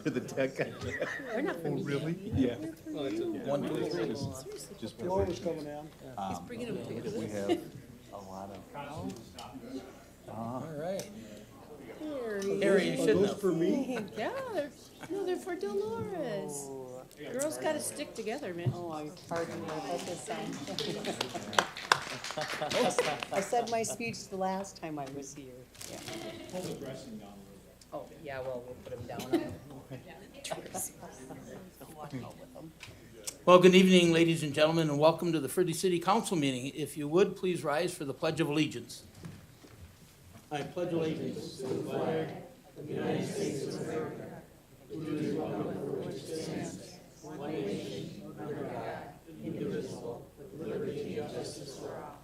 for the tech guy. We're not from Really? Yeah. One, two, three. Just Floor was coming down. He's bringing them together. we have a lot of. All right. Harry. Harry, you Are shouldn't those have. for me? Yeah, they're for Dolores. Girls gotta stick together, man. Oh, pardon me, I I said my speech the last time I was here. Yeah. Oh, yeah, well, we'll put him down. Walk out with him. Well, good evening, ladies and gentlemen, and welcome to the Fridley City Council meeting. If you would, please rise for the Pledge of Allegiance. I pledge allegiance to the flag of the United States of America, to the republic for which it stands, one nation, under God, indivisible, with liberty and justice for all.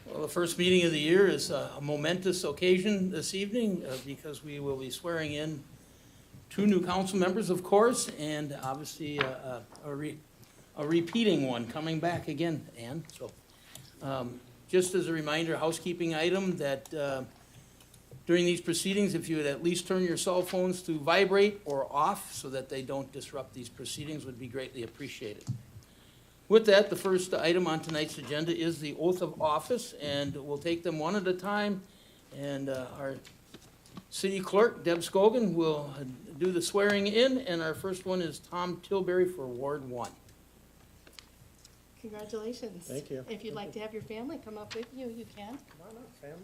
Well, the first meeting of the year is a momentous occasion this evening because we will be swearing in two new council members, of course, and obviously a repeating one coming back again, Ann. So, just as a reminder, housekeeping item that during these proceedings, if you would at least turn your cell phones to vibrate or off so that they don't disrupt these proceedings would be greatly appreciated. With that, the first item on tonight's agenda is the oath of office, and we'll take them one at a time. And our city clerk, Deb Scogan, will do the swearing in, and our first one is Tom Tilbury for Ward 1. Congratulations. Thank you. If you'd like to have your family come up with you, you can.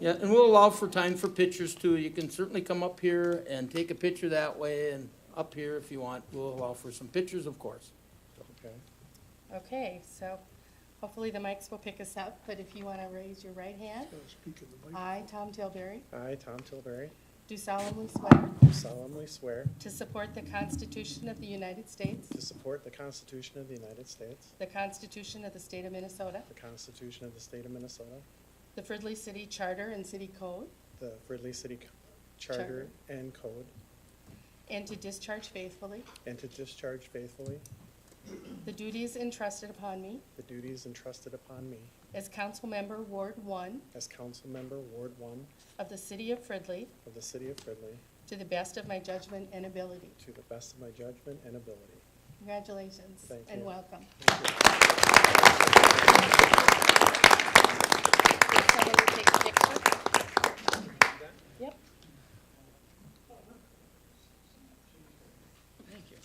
Yeah, and we'll allow for time for pictures too. You can certainly come up here and take a picture that way, and up here if you want. We'll allow for some pictures, of course. Okay. Okay, so hopefully the mics will pick us up, but if you want to raise your right hand. Speak in the mic. I, Tom Tilbury, I, Tom Tilbury, do solemnly swear do solemnly swear to support the Constitution of the United States, to support the Constitution of the United States, the Constitution of the State of Minnesota, the Constitution of the State of Minnesota, the Fridley City Charter and City Code, the Fridley City Charter and Code, and to discharge faithfully and to discharge faithfully the duties entrusted upon me the duties entrusted upon me as Council Member Ward 1 as Council Member Ward 1 of the City of Fridley of the City of Fridley to the best of my judgment and ability. to the best of my judgment and ability. Congratulations Thank and you. welcome. Thank you. Someone to take a picture? Yep. Thank you.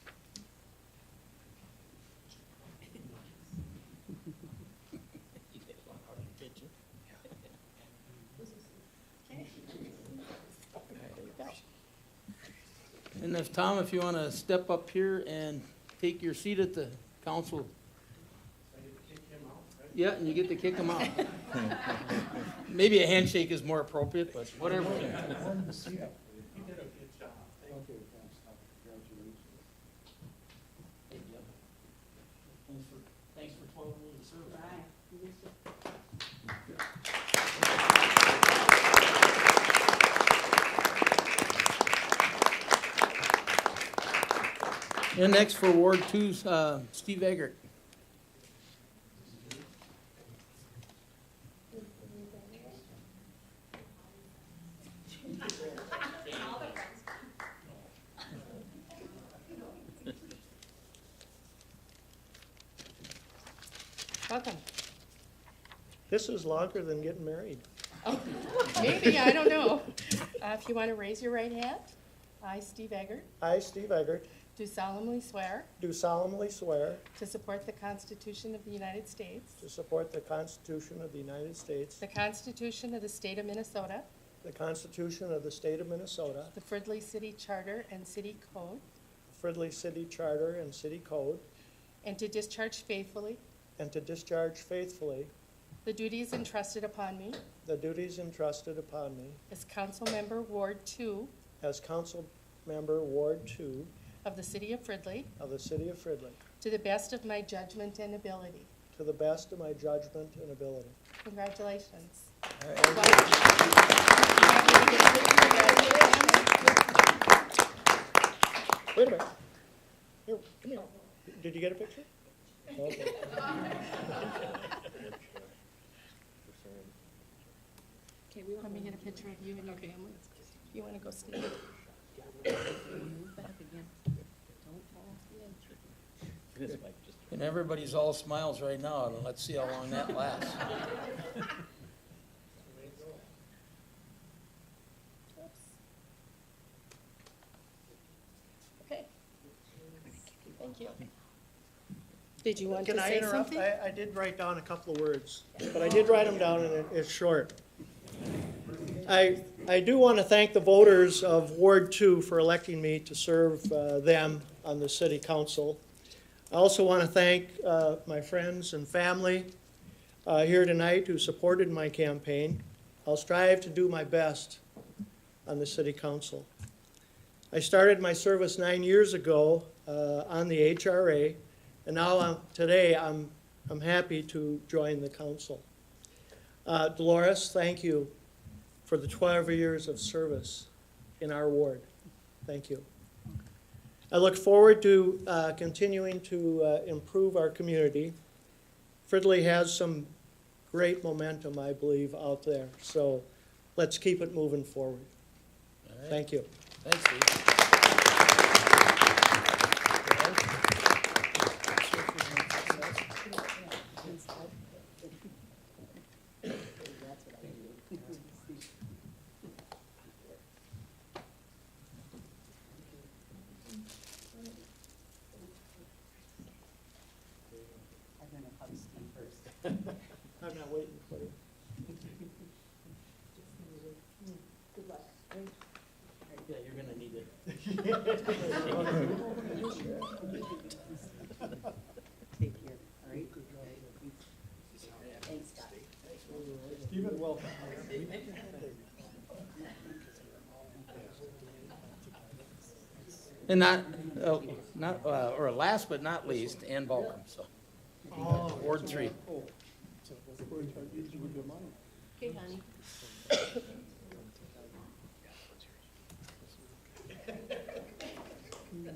And if, Tom, if you want to step up here and take your seat at the council. Yeah, and you get to kick him out. Maybe a handshake is more appropriate, but whatever. Thanks for 12 years of service. And next for Ward 2, Steve Eggert. Welcome. This is longer than getting married. Oh, maybe, I don't know. If you want to raise your right hand, I, Steve Eggert, I, Steve Eggert, do solemnly swear do solemnly swear to support the Constitution of the United States, to support the Constitution of the United States, the Constitution of the State of Minnesota, the Constitution of the State of Minnesota, the Fridley City Charter and City Code, Fridley City Charter and City Code, and to discharge faithfully and to discharge faithfully the duties entrusted upon me the duties entrusted upon me as Council Member Ward 2 as Council Member Ward 2 of the City of Fridley of the City of Fridley, to the best of my judgment and ability. to the best of my judgment and ability. Congratulations. All right. Wait a minute. Here, come here. Did you get a picture? Okay. Let me get a picture of you and your family. You want to go stand? And everybody's all smiles right now, and let's see how long that lasts. Okay. Thank you. Did you want to Can I say interrupt? something? I did write down a couple of words, but I did write them down and it's short. I do want to thank the voters of Ward 2 for electing me to serve them on the city council. I also want to thank my friends and family here tonight who supported my campaign. I'll strive to do my best on the city council. I started my service 9 years ago on the HRA, and now today I'm happy to join the council. Dolores, thank you for the 12 years of service in our ward. Thank you. I look forward to continuing to improve our community. Fridley has some great momentum, I believe, out there. So let's keep it moving forward. All right. Thank you. Thanks, Steve. I don't know how to stand first. I'm not waiting for you. Good luck. Yeah, you're gonna need it. Take care, all right? Thanks, Scott. Stephen, welcome. And or last but not least, Ann Balcom, so. Ward 3. Okay, honey.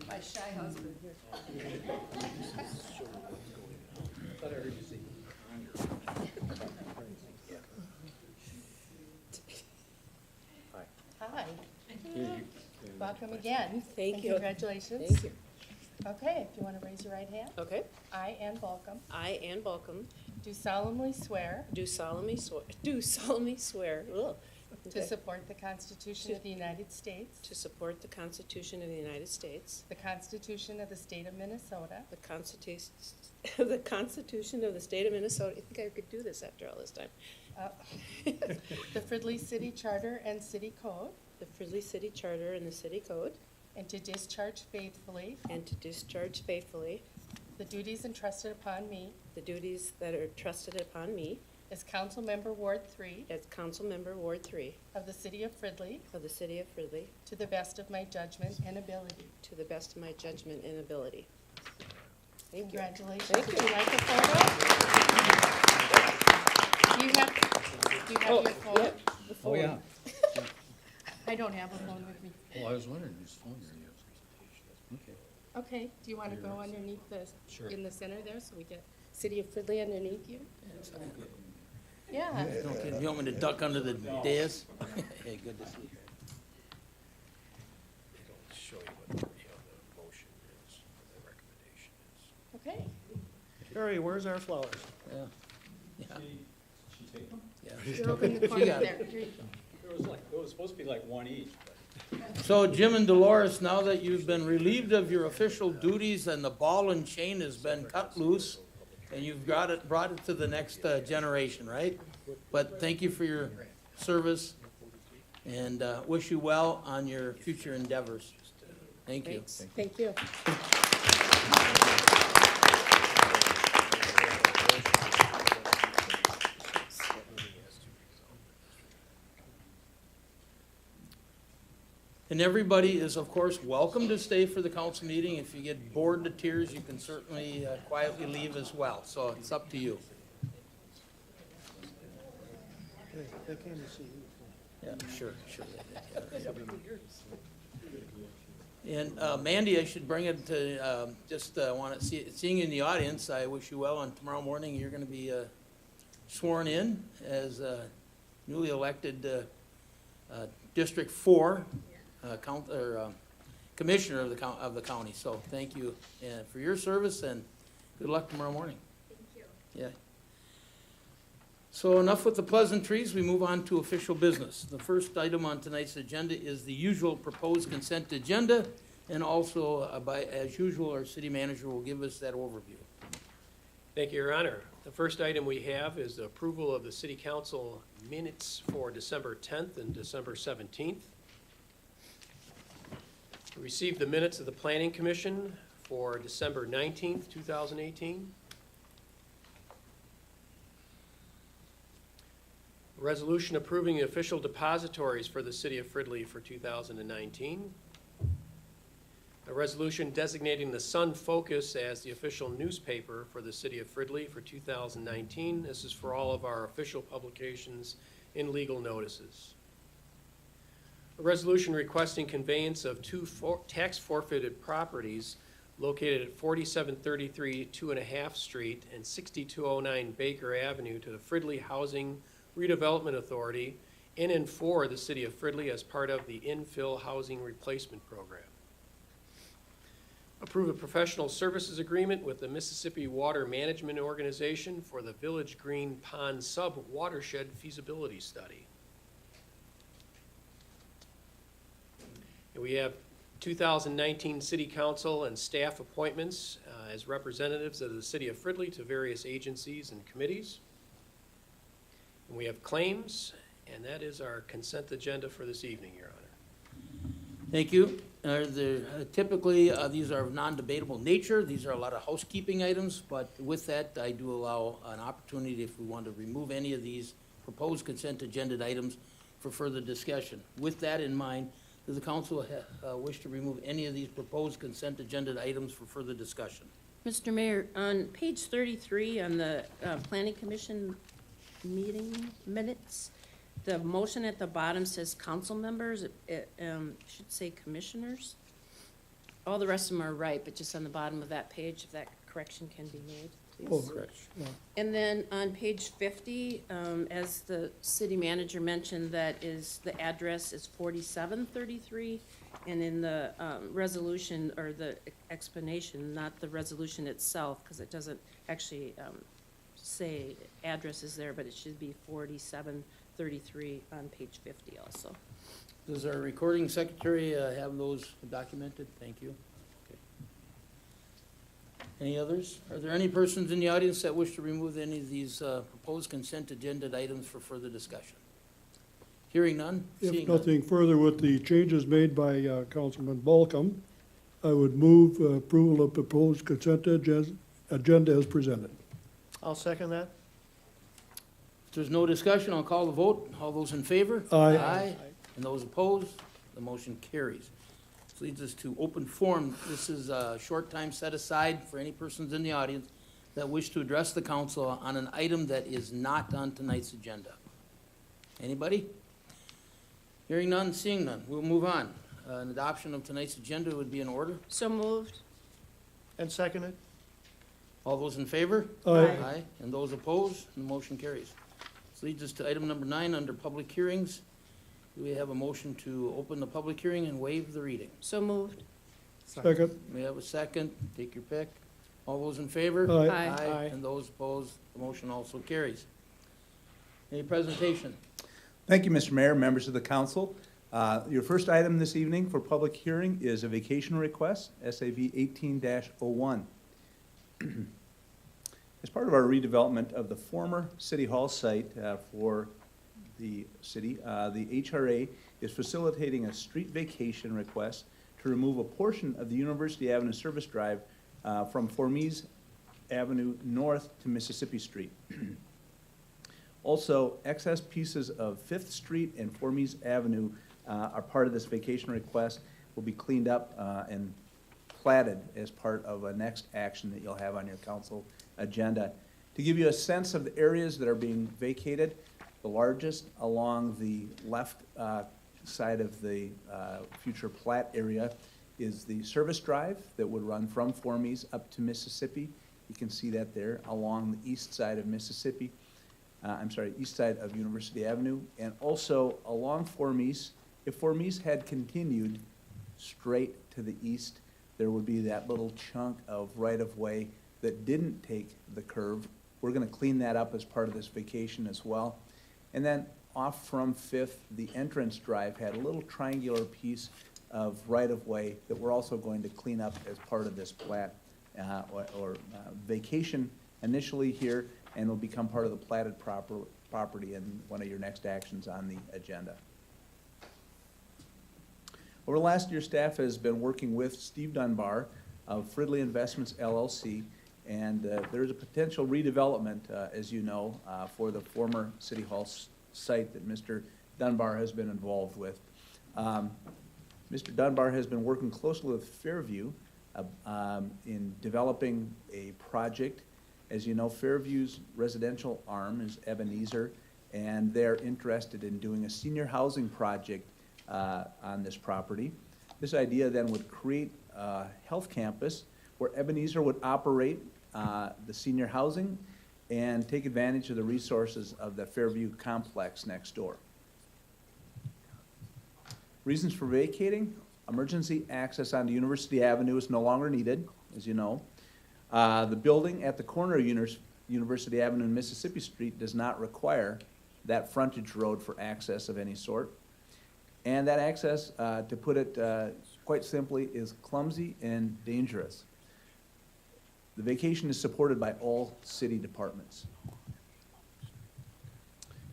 My shy husband here. Hi. Welcome again. Thank and you. Congratulations. Thank you. Okay, if you want to raise your right hand. Okay. I, Ann Balcom, I, Ann Balcom, do solemnly swear do solemnly swear to support the Constitution of the United States, to support the Constitution of the United States, the Constitution of the State of Minnesota, the Constitution of the State of Minnesota. I think I could do this after all this time. the Fridley City Charter and City Code, The Fridley City Charter and the City Code, and to discharge faithfully and to discharge faithfully the duties entrusted upon me the duties that are trusted upon me as Council Member Ward 3 as Council Member Ward 3 of the City of Fridley of the City of Fridley to the best of my judgment and ability. to the best of my judgment and ability. Thank you. Congratulations. Thank Would you. you like a photo? Do you have your phone? Yeah, the Oh, yeah. phone. I don't have a phone with me. Well, I was wondering whose phone are you? Okay. Okay, do you want to go underneath Sure. in the center there, so we get City of Fridley underneath you? Yeah. Okay, you want me to duck under the dais? Hey, good to see you. It'll show you what, the motion is, what the recommendation is. Okay. Barry, where's our flowers? Yeah. Yeah. She take them? Yeah. They're over in the corner got there. it. Here you go. It was supposed to be like one each, but. So Jim and Dolores, now that you've been relieved of your official duties and the ball and chain has been cut loose, and you've brought it to the next generation, right? But thank you for your service, and wish you well on your future endeavors. Thank you. Thanks. Thank you. And everybody is, of course, welcome to stay for the council meeting. If you get bored to tears, you can certainly quietly leave as well. So it's up to you. They came to see you. Yeah, sure. And Mandy, I should bring it to, just want to seeing you in the audience, I wish you well on tomorrow morning. You're going to be sworn in as newly elected District 4 commissioner of the county. So thank you for your service and Good luck tomorrow morning. Thank you. Yeah. So enough with the pleasantries, we move on to official business. The first item on tonight's agenda is the usual proposed consent agenda, and also, as usual, our city manager will give us that overview. Thank you, Your Honor. The first item we have is the approval of the city council minutes for December 10th and December 17th. We received the minutes of the Planning Commission for December 19th, 2018. A resolution approving the official depositories for the city of Fridley for 2019. A resolution designating the Sun Focus as the official newspaper for the city of Fridley for 2019. This is for all of our official publications and legal notices. A resolution requesting conveyance of two tax forfeited properties located at 4733 2.5 Street and 6209 Baker Avenue to the Fridley Housing Redevelopment Authority in and for the city of Fridley as part of the infill housing replacement program. Approve a professional services agreement with the Mississippi Water Management Organization for the Village Green Pond Sub-Watershed Feasibility Study. And we have 2019 City Council and staff appointments as representatives of the City of Fridley to various agencies and committees. And we have claims, and that is our consent agenda for this evening, Your Honor. Thank you. Typically, these are of non-debatable nature. These are a lot of housekeeping items, but with that, I do allow an opportunity if we want to remove any of these proposed consent agenda items for further discussion. With that in mind, does the council wish to remove any of these proposed consent agenda items for further discussion? Mr. Mayor, on page 33 on the Planning Commission meeting minutes, the motion at the bottom says council members. It should say commissioners. All the rest of them are right, but just on the bottom of that page, if that correction can be made, please. Oh, correct. Yeah. And then on page 50, as the city manager mentioned, that is, the address is 4733, and in the resolution, or the explanation, not the resolution itself, because it doesn't actually say addresses there, but it should be 4733 on page 50 also. Does our recording secretary have those documented? Thank you. Okay. Any others? Are there any persons in the audience that wish to remove any of these proposed consent agenda items for further discussion? Hearing none? If Seeing none. nothing further with the changes made by Councilman Balcom, I would move approval of proposed consent agenda as presented. I'll second that. If there's no discussion, I'll call the vote. All those in favor? Aye. Aye. And those opposed? The motion carries. This leads us to open forum. This is a short time set aside for any persons in the audience that wish to address the council on an item that is not on tonight's agenda. Anybody? Hearing none, seeing none. We'll move on. An adoption of tonight's agenda would be in order. So moved. And seconded? All those in favor? Aye. Aye. And those opposed? The motion carries. This leads us to item number 9 under public hearings. Do we have a motion to open the public hearing and waive the reading? So moved. Second. We have a second. Take your pick. All those in favor? Aye. Aye. And those opposed? The motion also carries. Any presentation? Thank you, Mr. Mayor, members of the council. Your first item this evening for public hearing is a vacation request, SAV 18-01. As part of our redevelopment of the former City Hall site for the city, the HRA is facilitating a street vacation request to remove a portion of the University Avenue Service Drive from Formies Avenue north to Mississippi Street. Also, excess pieces of 5th Street and Formies Avenue are part of this vacation request, will be cleaned up and platted as part of a next action that you'll have on your council agenda. To give you a sense of the areas that are being vacated, the largest along the left side of the future plat area is the service drive that would run from Formies up to Mississippi. You can see that there along the east side of Mississippi. East side of University Avenue, and also along Formies. If Formies had continued straight to the east, there would be that little chunk of right-of-way that didn't take the curve. We're gonna clean that up as part of this vacation as well. And then off from Fifth, the entrance drive had a little triangular piece of right-of-way that we're also going to clean up as part of this plat, or vacation initially here, and will become part of the platted property in one of your next actions on the agenda. Over the last year, staff has been working with Steve Dunbar of Fridley Investments LLC, and there's a potential redevelopment, as you know, for the former City Hall site that Mr. Dunbar has been involved with. Mr. Dunbar has been working closely with Fairview in developing a project. As you know, Fairview's residential arm is Ebenezer, and they're interested in doing a senior housing project on this property. This idea then would create a health campus where Ebenezer would operate the senior housing and take advantage of the resources of the Fairview complex next door. Reasons for vacating: emergency access onto University Avenue is no longer needed, as you know. The building at the corner of University Avenue and Mississippi Street does not require that frontage road for access of any sort. And that access, to put it quite simply, is clumsy and dangerous. The vacation is supported by all city departments.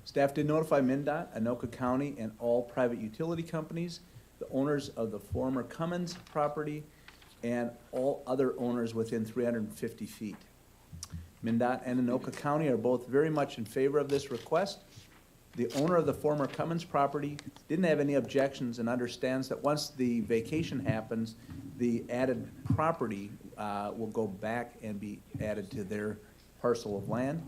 Staff did notify MnDOT, Anoka County, and all private utility companies, the owners of the former Cummins property, and all other owners within 350 feet. MnDOT and Anoka County are both very much in favor of this request. The owner of the former Cummins property didn't have any objections and understands that once the vacation happens, the added property will go back and be added to their parcel of land.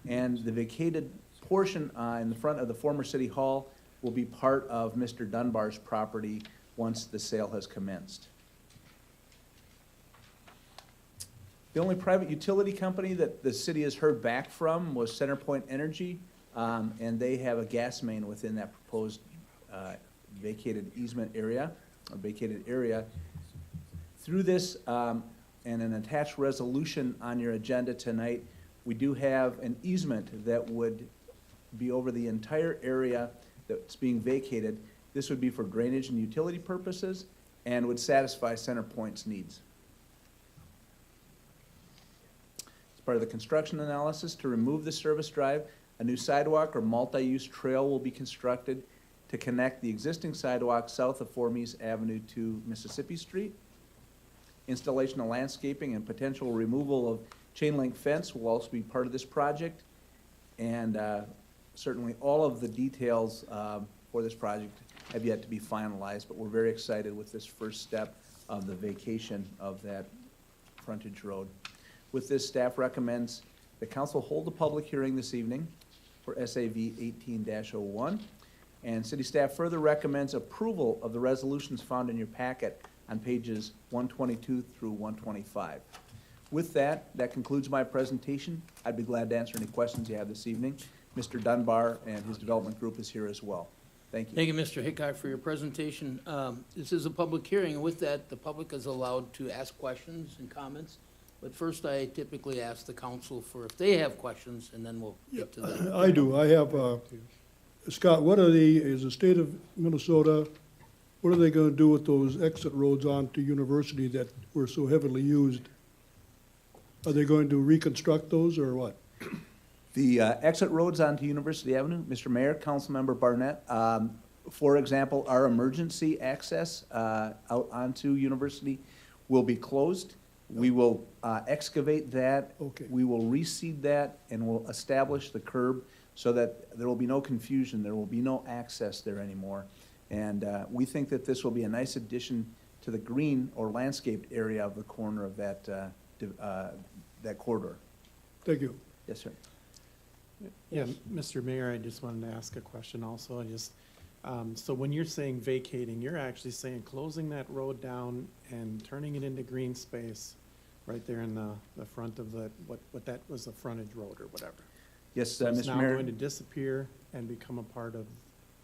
And the vacated portion in the front of the former City Hall will be part of Mr. Dunbar's property once the sale has commenced. The only private utility company that the city has heard back from was CenterPoint Energy, and they have a gas main within that proposed vacated easement area, or vacated area. Through this and an attached resolution on your agenda tonight, we do have an easement that would be over the entire area that's being vacated. This would be for drainage and utility purposes and would satisfy CenterPoint's needs. As part of the construction analysis, to remove the service drive, a new sidewalk or multi-use trail will be constructed to connect the existing sidewalk south of Formies Avenue to Mississippi Street. Installation of landscaping and potential removal of chain link fence will also be part of this project. And certainly all of the details for this project have yet to be finalized, but we're very excited with this first step of the vacation of that frontage road. With this, staff recommends the council hold a public hearing this evening for SAV 18-01. And city staff further recommends approval of the resolutions found in your packet on pages 122 through 125. With that, that concludes my presentation. I'd be glad to answer any questions you have this evening. Mr. Dunbar and his development group is here as well. Thank you. Thank you, Mr. Hickok, for your presentation. This is a public hearing, and with that, the public is allowed to ask questions and comments. But first, I typically ask the council for if they have questions, and then we'll get to them. I do. I have, Scott, is the state of Minnesota, what are they gonna do with those exit roads onto University that were so heavily used? Are they going to reconstruct those or what? The exit roads onto University Avenue, Mr. Mayor, Councilmember Barnett, for example, our emergency access out onto University will be closed. We will excavate that. Okay. We will reseed that, and we'll establish the curb so that there will be no confusion. There will be no access there anymore. And we think that this will be a nice addition to the green or landscaped area of the corner of that, that corridor. Thank you. Yes, sir. Yeah, Mr. Mayor, I just wanted to ask a question also. So when you're saying vacating, you're actually saying closing that road down and turning it into green space right there in the front of what that was the frontage road or whatever. Yes, So it's Mr. now Mayor. going to disappear and become a part of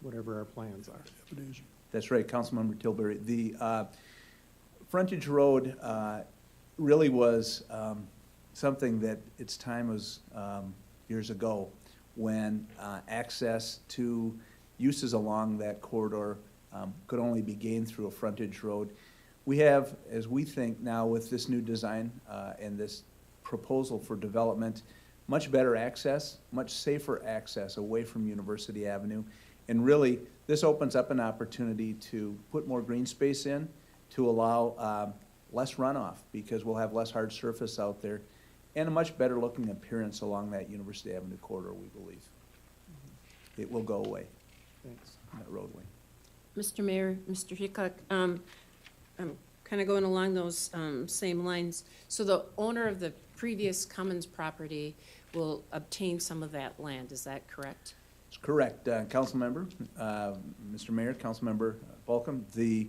whatever our plans are. That's right, Councilmember Tilbury. The frontage road really was something that its time was years ago, when access to uses along that corridor could only be gained through a frontage road. We have, as we think now with this new design and this proposal for development, much better access, much safer access away from University Avenue. And really, this opens up an opportunity to put more green space in, to allow less runoff, because we'll have less hard surface out there, and a much better looking appearance along that University Avenue corridor, we believe. It will go away, Thanks. that roadway. Mr. Mayor, Mr. Hickok, I'm kind of going along those same lines. So the owner of the previous Cummins property will obtain some of that land, is that correct? It's correct, Council Member, Mr. Mayor, Council Member Balcom. The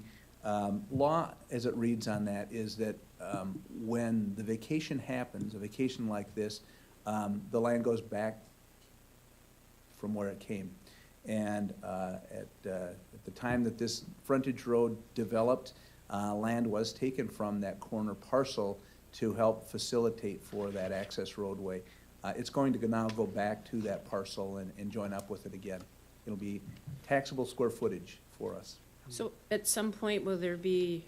law, as it reads on that, is that when the vacation happens, a vacation like this, the land goes back from where it came. And at the time that this frontage road developed, land was taken from that corner parcel to help facilitate for that access roadway. It's going to now go back to that parcel and join up with it again. It'll be taxable square footage for us. So at some point, will there be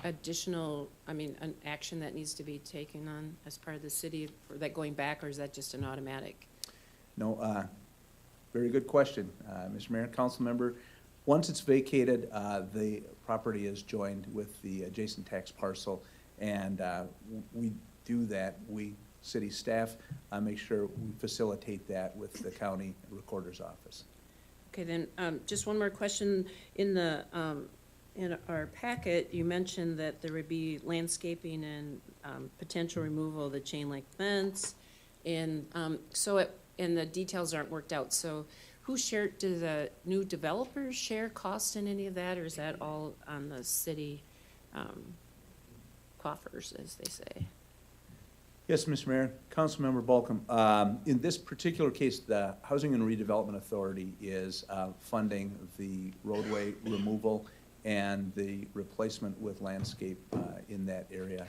additional, an action that needs to be taken on as part of the city for that going back, or is that just an automatic? No, very good question, Mr. Mayor, Council Member. Once it's vacated, the property is joined with the adjacent tax parcel, and we do that. We, city staff, make sure we facilitate that with the county recorder's office. Okay, then, just one more question. In the, in our packet, you mentioned that there would be landscaping and potential removal of the chain link fence, and and the details aren't worked out. So who do the new developers share cost in any of that, or is that all on the city coffers, as they say? Yes, Mr. Mayor, Councilmember Balcom. In this particular case, the Housing and Redevelopment Authority is funding the roadway removal and the replacement with landscape in that area.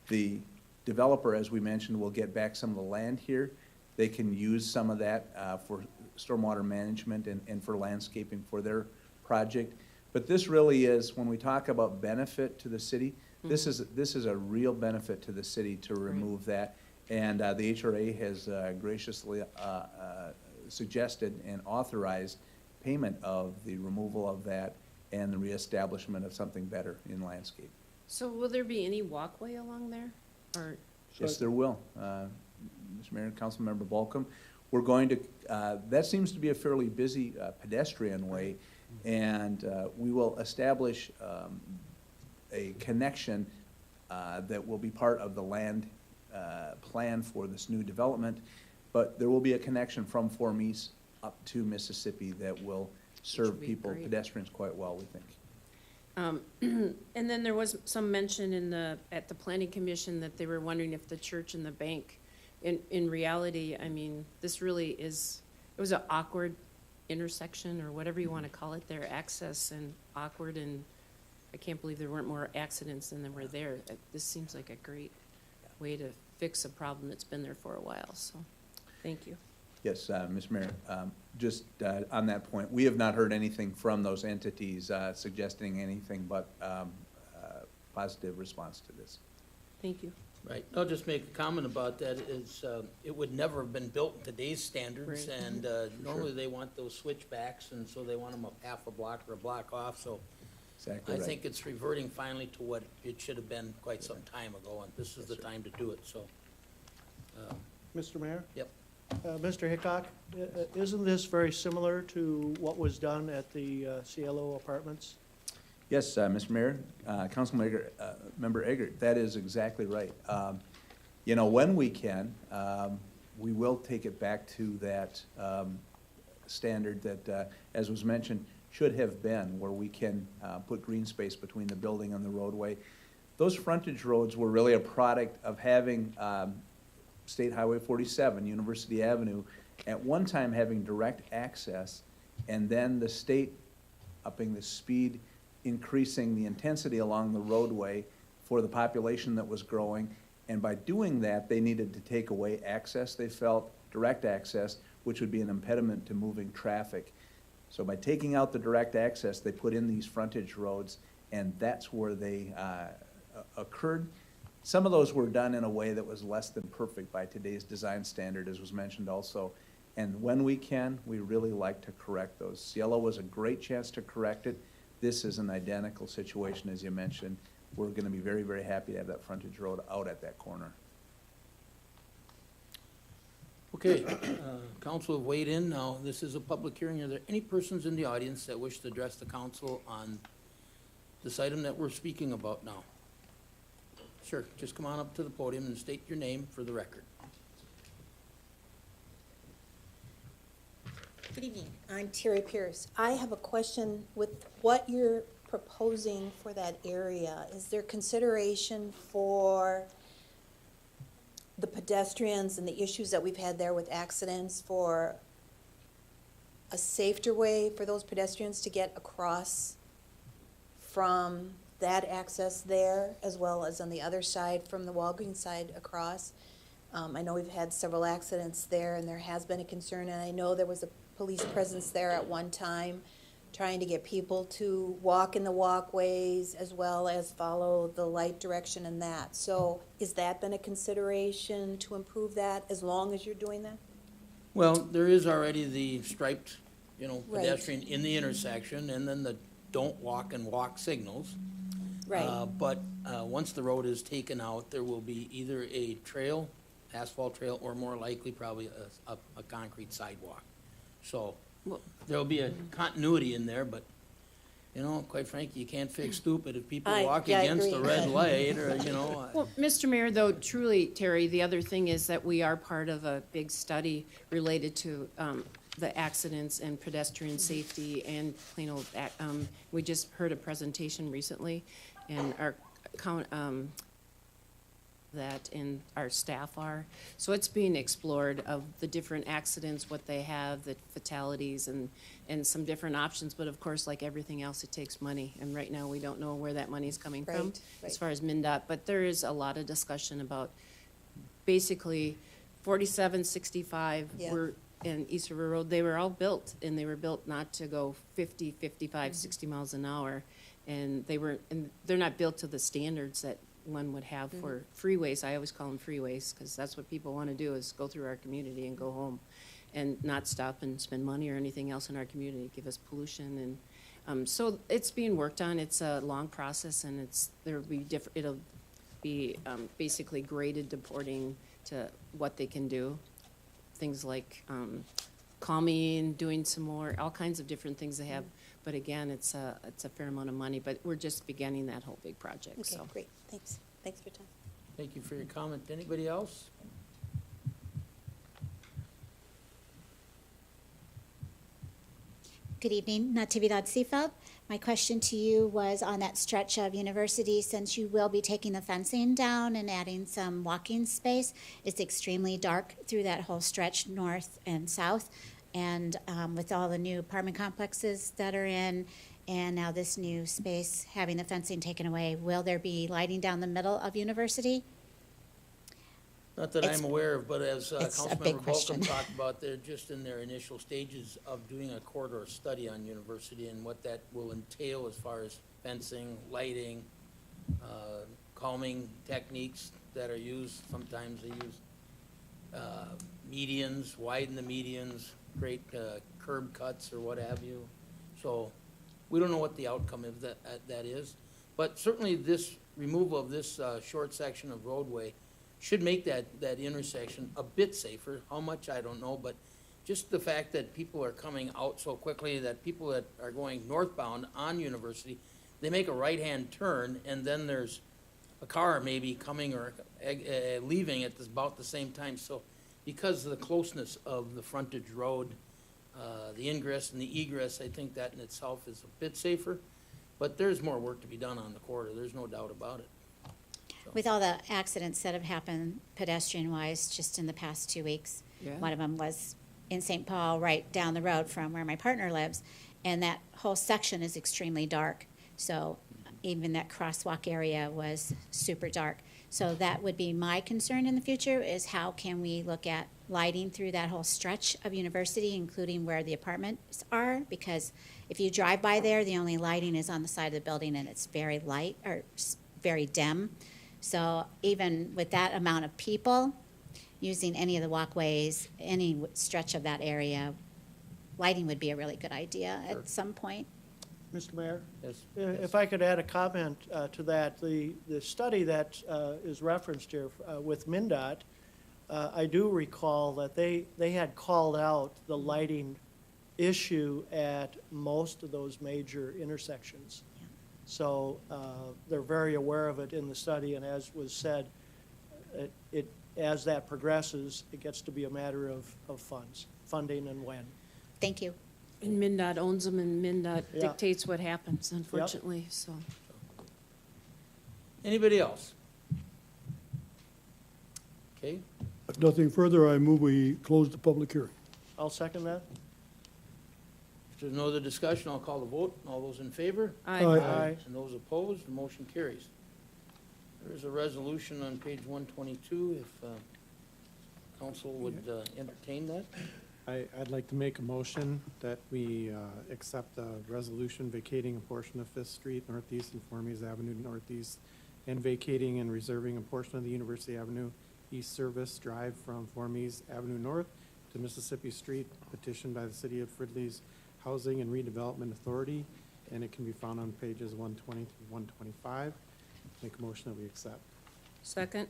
The developer, as we mentioned, will get back some of the land here. They can use some of that for stormwater management and for landscaping for their project. But this really is, when we talk about benefit to the city, this is a real benefit to the city to remove that. And the HRA has graciously suggested and authorized payment of the removal of that and the reestablishment of something better in landscape. So will there be any walkway along there, or? Yes, there will. Mr. Mayor and Councilmember Balcom, we're going to, that seems to be a fairly busy pedestrian way, and we will establish a connection that will be part of the land plan for this new development, but there will be a connection from Form East up to Mississippi that will serve people, great. pedestrians quite well, we think. And then there was some mention at the planning commission that they were wondering if the church and the bank, in reality, this really is, it was an awkward intersection, or whatever you want to call it, their access, and awkward, and I can't believe there weren't more accidents than there were there. This seems like a great way to fix a problem that's been there for a while, so, thank you. Yes, Mr. Mayor, just on that point, we have not heard anything from those entities suggesting anything but positive response to this. Thank you. Right, I'll just make a comment about that, is it would never have been built in today's standards, Right. and normally they want those switchbacks, and so they want them a half a block or a block off, so Exactly I right. think it's reverting finally to what it should have been quite some time ago, and this is the time to do it, so. Mr. Mayor? Yep. Mr. Hickok, isn't this very similar to what was done at the Cielo Apartments? Yes, Mr. Mayor, Member Eggert, that is exactly right. You know, when we can, we will take it back to that standard that, as was mentioned, should have been, where we can put green space between the building and the roadway. Those frontage roads were really a product of having State Highway 47, University Avenue, at one time having direct access, and then the state upping the speed, increasing the intensity along the roadway for the population that was growing, And by doing that, they needed to take away access, they felt, direct access, which would be an impediment to moving traffic. So by taking out the direct access, they put in these frontage roads, and that's where they occurred. Some of those were done in a way that was less than perfect by today's design standard, as was mentioned also. And when we can, we really like to correct those. Cielo was a great chance to correct it. This is an identical situation, as you mentioned. We're gonna be very, very happy to have that frontage road out at that corner. Okay, council have weighed in. Now, this is a public hearing. Are there any persons in the audience that wish to address the council on this item that we're speaking about now? Sure, just come on up to the podium and state your name for the record. Good evening, I'm Terry Pierce. I have a question with what you're proposing for that area. Is there consideration for the pedestrians and the issues that we've had there with accidents, for a safer way for those pedestrians to get across from that access there, as well as on the other side from the Walgreens side across? I know we've had several accidents there, and there has been a concern, and I know there was a police presence there at one time trying to get people to walk in the walkways as well as follow the light direction and that. So is that been a consideration to improve that as long as you're doing that? Well, there is already the striped, Right. pedestrian in the intersection, and then the don't walk and walk signals. Right. But once the road is taken out, there will be either a trail, asphalt trail, or more likely probably a concrete sidewalk. So there'll be a continuity in there, but, quite frankly, you can't fix stupid if people walk I against the agree. red light or, Well, Mr. Mayor, though, truly, Terry, the other thing is that we are part of a big study related to the accidents and pedestrian safety and clean old, we just heard a presentation recently, and our that and our staff are. So it's being explored of the different accidents, what they have, the fatalities, and some different options. But of course, like everything else, it takes money. And right now, we don't know where that money's coming from Right, as right. far as MnDOT. But there is a lot of discussion about basically 47, 65 Yeah. were in East River Road. They were all built, and they were built not to go 50, 55, 60 miles an hour. And they're not built to the standards that one would have for freeways. I always call them freeways, because that's what people want to do, is go through our community and go home and not stop and spend money or anything else in our community, give us pollution. And so it's being worked on. It's a long process, and it'll be basically graded according to what they can do. Things like calming, doing some more, all kinds of different things they have. But again, it's a fair amount of money, but we're just beginning that whole big project, Okay, so. great, thanks. Thanks for your time. Thank you for your comment. Anybody else? Good evening, Natividad Seafeld. My question to you was on that stretch of University, since you will be taking the fencing down and adding some walking space. It's extremely dark through that whole stretch, north and south. And with all the new apartment complexes that are in, and now this new space having the fencing taken away, will there be lighting down the middle of University? Not that It's- I'm aware of, but as it's a big Councilmember question. Bolcom talked about, they're just in their initial stages of doing a corridor study on University and what that will entail as far as fencing, lighting, calming techniques that are used. Sometimes they use medians, widen the medians, create curb cuts or what have you. So we don't know what the outcome of that is. But certainly this removal of this short section of roadway should make that intersection a bit safer. How much, I don't know, but just the fact that people are coming out so quickly, that people that are going northbound on University, they make a right-hand turn, and then there's a car maybe coming or leaving at about the same time. So because of the closeness of the frontage road, the ingress and the egress, I think that in itself is a bit safer. But there's more work to be done on the corridor, there's no doubt about it. With all the accidents that have happened pedestrian-wise just in the past 2 weeks, Yeah. one of them was in St. Paul, right down the road from where my partner lives, and that whole section is extremely dark. So even that crosswalk area was super dark. So that would be my concern in the future, is how can we look at lighting through that whole stretch of University, including where the apartments are? Because if you drive by there, the only lighting is on the side of the building, and it's very light, or very dim. So even with that amount of people, using any of the walkways, any stretch of that area, lighting would be a really good idea at some point. Mr. Mayor? Yes. If I could add a comment to that, the study that is referenced here with MnDOT, I do recall that they had called out the lighting issue at most of those major intersections. Yeah. So they're very aware of it in the study, and as was said, as that progresses, it gets to be a matter of funding and when. Thank you. And MnDOT owns them, and MnDOT Yeah. dictates what happens, unfortunately, so. Anybody else? Okay, If nothing further, I move we close the public hearing. I'll second that. if there's no other discussion, I'll call the vote. All those in favor? Aye. Aye. And those opposed, the motion carries. There is a resolution on page 122, if council would entertain that. I'd like to make a motion that we accept the resolution vacating a portion of Fifth Street Northeast and Formies Avenue Northeast, and vacating and reserving a portion of the University Avenue East Service Drive from Formies Avenue North to Mississippi Street, petitioned by the City of Fridley's Housing and Redevelopment Authority, and it can be found on pages 120 to 125. Make a motion that we accept. Second?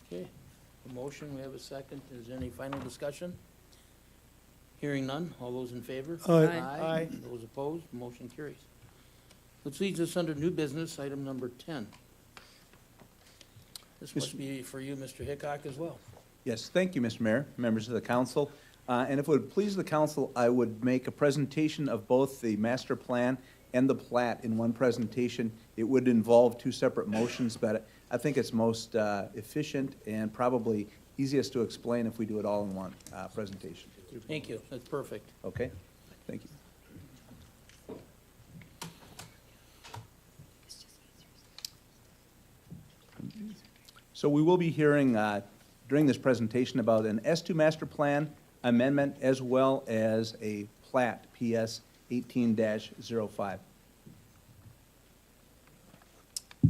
Okay, a motion, we have a second. Is there any final discussion? Hearing none, all those in favor? Aye. Aye. Those opposed, motion carries. Which leads us under new business, item number 10. This must be for you, Mr. Hickok, as well. Yes, thank you, Mr. Mayor, members of the council. And if it would please the council, I would make a presentation of both the master plan and the plat in one presentation. It would involve two separate motions, but I think it's most efficient and probably easiest to explain if we do it all in one presentation. Thank you, that's perfect. Okay? Thank you. So we will be hearing during this presentation about an S2 master plan amendment as well as a plat, PS 18-05. The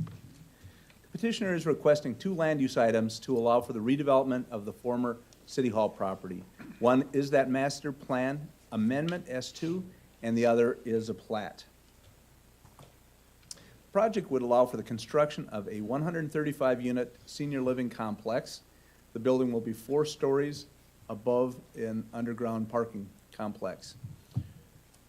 petitioner is requesting two land use items to allow for the redevelopment of the former City Hall property. One is that master plan amendment, S2, and the other is a plat. The project would allow for the construction of a 135-unit senior living complex. The building will be 4 stories above an underground parking complex.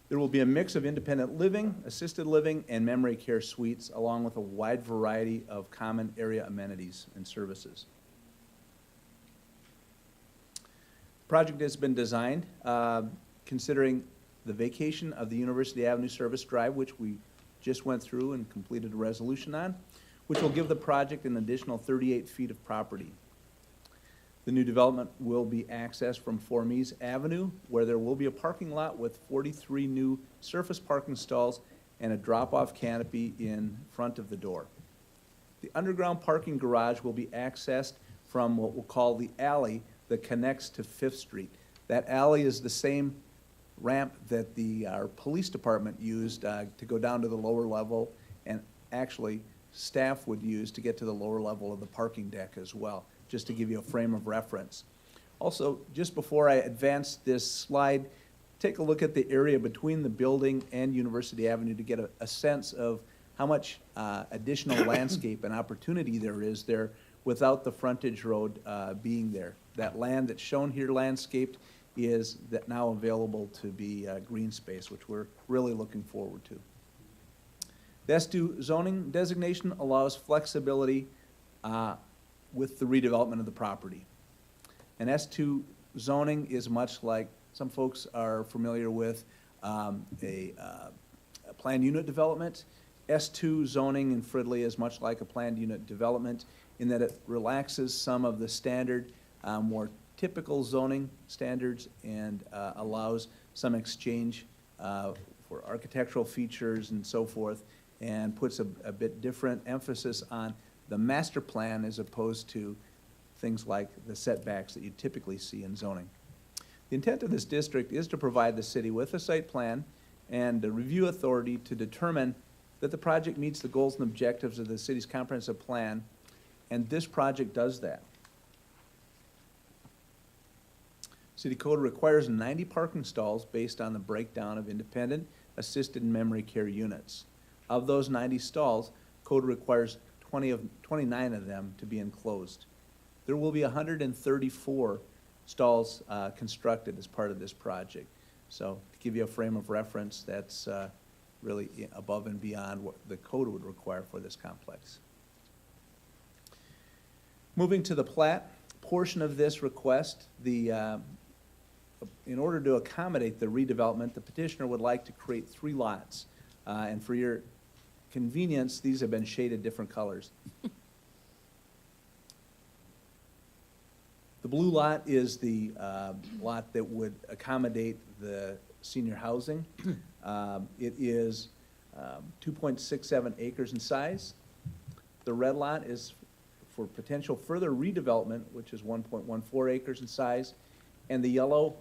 There will be a mix of independent living, assisted living, and memory care suites, along with a wide variety of common area amenities and services. The project has been designed considering the vacation of the University Avenue Service Drive, which we just went through and completed a resolution on, which will give the project an additional 38 feet of property. The new development will be accessed from Formies Avenue, where there will be a parking lot with 43 new surface parking stalls and a drop-off canopy in front of the door. The underground parking garage will be accessed from what we'll call the alley that connects to Fifth Street. That alley is the same ramp that our police department used to go down to the lower level, and actually staff would use to get to the lower level of the parking deck as well, just to give you a frame of reference. Also, just before I advance this slide, take a look at the area between the building and University Avenue to get a sense of how much additional landscape and opportunity there is there without the frontage road being there. That land that's shown here landscaped is that now available to be green space, which we're really looking forward to. The S2 zoning designation allows flexibility with the redevelopment of the property. And S2 zoning is much like some folks are familiar with a planned unit development. S2 zoning in Fridley is much like a planned unit development in that it relaxes some of the standard, more typical zoning standards and allows some exchange for architectural features and so forth, and puts a bit different emphasis on the master plan as opposed to things like the setbacks that you typically see in zoning. The intent of this district is to provide the city with a site plan and a review authority to determine that the project meets the goals and objectives of the city's comprehensive plan, and this project does that. City code requires 90 parking stalls based on the breakdown of independent, assisted, and memory care units. Of those 90 stalls, code requires 29 of them to be enclosed. There will be 134 stalls constructed as part of this project. So to give you a frame of reference, that's really above and beyond what the code would require for this complex. Moving to the plat portion of this request, in order to accommodate the redevelopment, the petitioner would like to create 3 lots. And for your convenience, these have been shaded different colors. The blue lot is the lot that would accommodate the senior housing. It is 2.67 acres in size. The red lot is for potential further redevelopment, which is 1.14 acres in size. And the yellow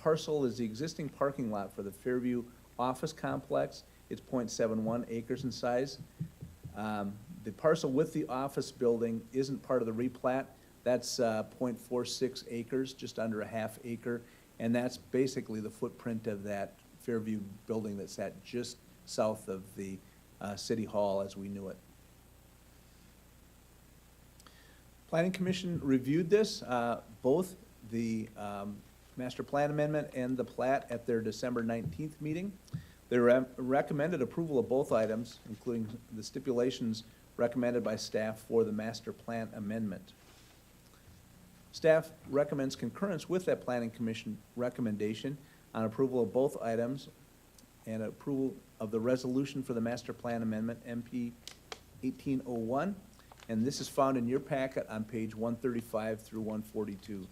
parcel is the existing parking lot for the Fairview office complex. It's 0.71 acres in size. The parcel with the office building isn't part of the replat. That's 0.46 acres, just under a half acre. And that's basically the footprint of that Fairview building that's sat just south of the City Hall as we knew it. Planning Commission reviewed this, both the master plan amendment and the plat at their December 19th meeting. They recommended approval of both items, including the stipulations recommended by staff for the master plan amendment. Staff recommends concurrence with that Planning Commission recommendation on approval of both items and approval of the resolution for the master plan amendment, MP 1801. And this is found in your packet on page 135 through 142.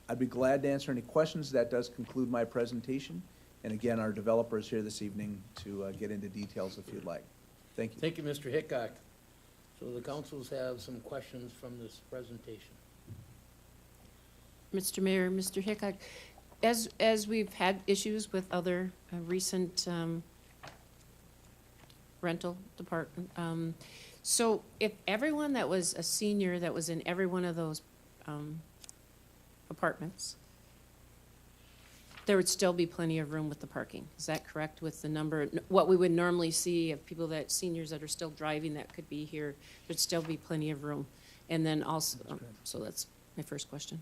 I'd be glad to answer any questions. That does conclude my presentation. And again, our developer is here this evening to get into details if you'd like. Thank you. Thank you, Mr. Hickok. So the councils have some questions from this presentation. Mr. Mayor, Mr. Hickok, as we've had issues with other recent rental department, so if everyone that was a senior that was in every one of those apartments, there would still be plenty of room with the parking. Is that correct with the number, what we would normally see of people that, seniors that are still driving that could be here, there'd still be plenty of room? And then also, so that's my first question.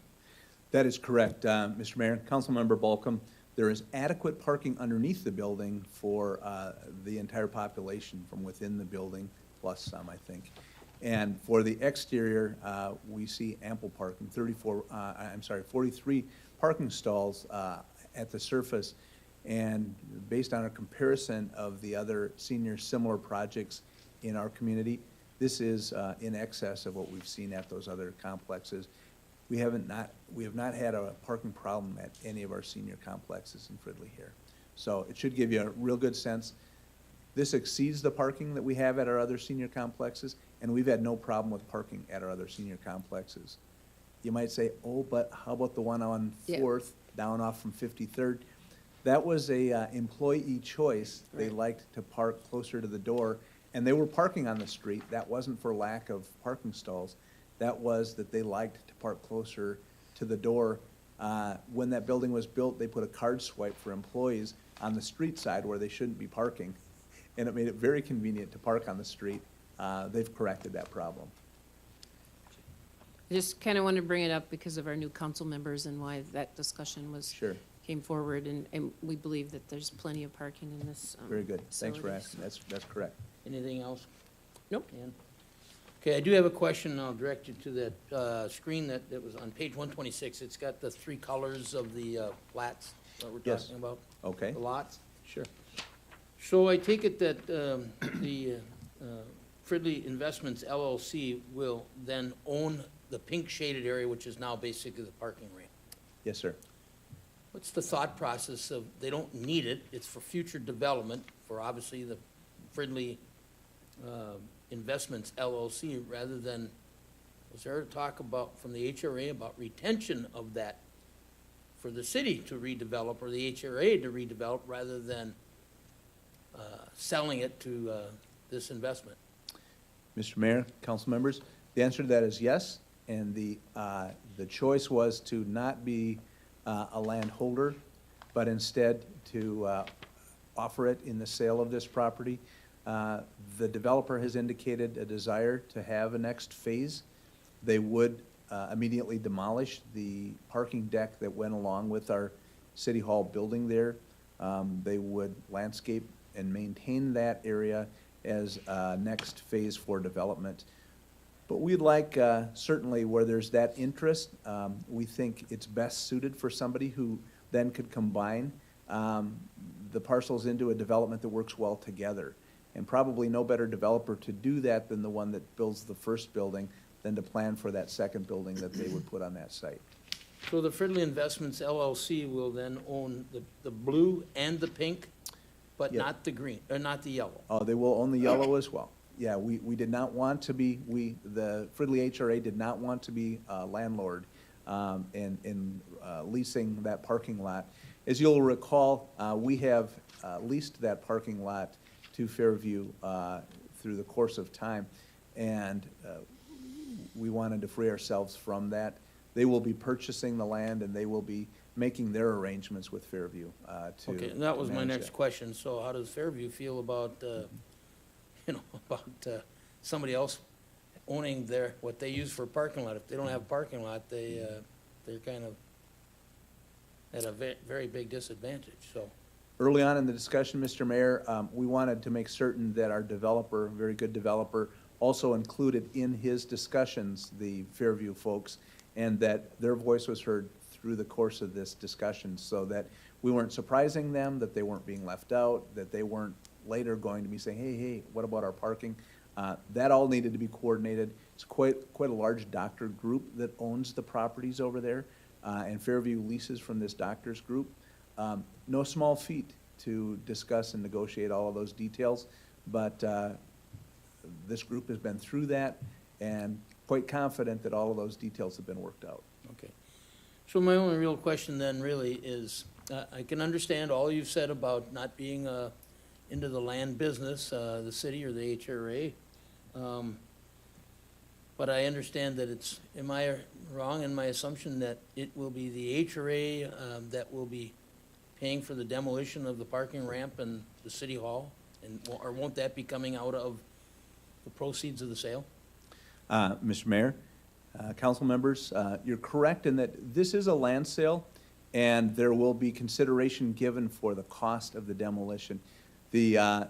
That is correct, Mr. Mayor. Councilmember Balcom, there is adequate parking underneath the building for the entire population from within the building, plus some, I think. And for the exterior, we see ample parking, 43 parking stalls at the surface. And based on a comparison of the other senior similar projects in our community, this is in excess of what we've seen at those other complexes. We have not had a parking problem at any of our senior complexes in Fridley here. So it should give you a real good sense. This exceeds the parking that we have at our other senior complexes, and we've had no problem with parking at our other senior complexes. You might say, oh, but how about the one on 4th, down off from 53rd? That was a employee choice. They liked to park closer to the door, and they were parking on the street. That wasn't for lack of parking stalls. That was that they liked to park closer to the door. When that building was built, they put a card swipe for employees on the street side where they shouldn't be parking, and it made it very convenient to park on the street. They've corrected that problem. I just kind of wanted to bring it up because of our new council members and why that discussion was, came forward, and we believe that there's plenty of parking in this Very good. Thanks for facility. asking. That's correct. Anything else? Nope. Dan? Okay, I do have a question. I'll direct you to that screen that was on page 126. It's got the 3 colors of the flats that we're talking about. Okay. The lots. Sure. So I take it that the Fridley Investments LLC will then own the pink shaded area, which is now basically the parking ramp. Yes, sir. What's the thought process of, they don't need it, it's for future development, for obviously the Fridley Investments LLC rather than, was there a talk about, from the HRA about retention of that for the city to redevelop or the HRA to redevelop rather than selling it to this investment? Mr. Mayor, council members, the answer to that is yes, and the choice was to not be a landholder, but instead to offer it in the sale of this property. The developer has indicated a desire to have a next phase. They would immediately demolish the parking deck that went along with our city hall building there. They would landscape and maintain that area as a next phase for development. But we'd like, certainly where there's that interest, we think it's best suited for somebody who then could combine the parcels into a development that works well together. And probably no better developer to do that than the one that builds the first building than to plan for that second building that they would put on that site. So the Fridley Investments LLC will then own the blue and the pink, but Yeah. not the green, or not the yellow? Oh, they will own the yellow as well. Yeah, we did not want to be, the Fridley HRA did not want to be a landlord in leasing that parking lot. As you'll recall, we have leased that parking lot to Fairview through the course of time, and we wanted to free ourselves from that. They will be purchasing the land, and they will be making their arrangements with Fairview to Okay, and that was to my manage next that. question. So how does Fairview feel about, somebody else owning what they use for a parking lot? If they don't have a parking lot, they're kind of at a very big disadvantage, so. Early on in the discussion, Mr. Mayor, we wanted to make certain that our developer, very good developer, also included in his discussions the Fairview folks, and that their voice was heard through the course of this discussion, so that we weren't surprising them, that they weren't being left out, that they weren't later going to be saying, hey, what about our parking? That all needed to be coordinated. It's quite a large doctor group that owns the properties over there, and Fairview leases from this doctor's group. No small feat to discuss and negotiate all of those details, but this group has been through that and quite confident that all of those details have been worked out. Okay. So my only real question then really is, I can understand all you've said about not being into the land business, the city or the HRA. But I understand that am I wrong in my assumption that it will be the HRA that will be paying for the demolition of the parking ramp and the city hall? Or won't that be coming out of the proceeds of the sale? Mr. Mayor, council members, you're correct in that this is a land sale, and there will be consideration given for the cost of the demolition. The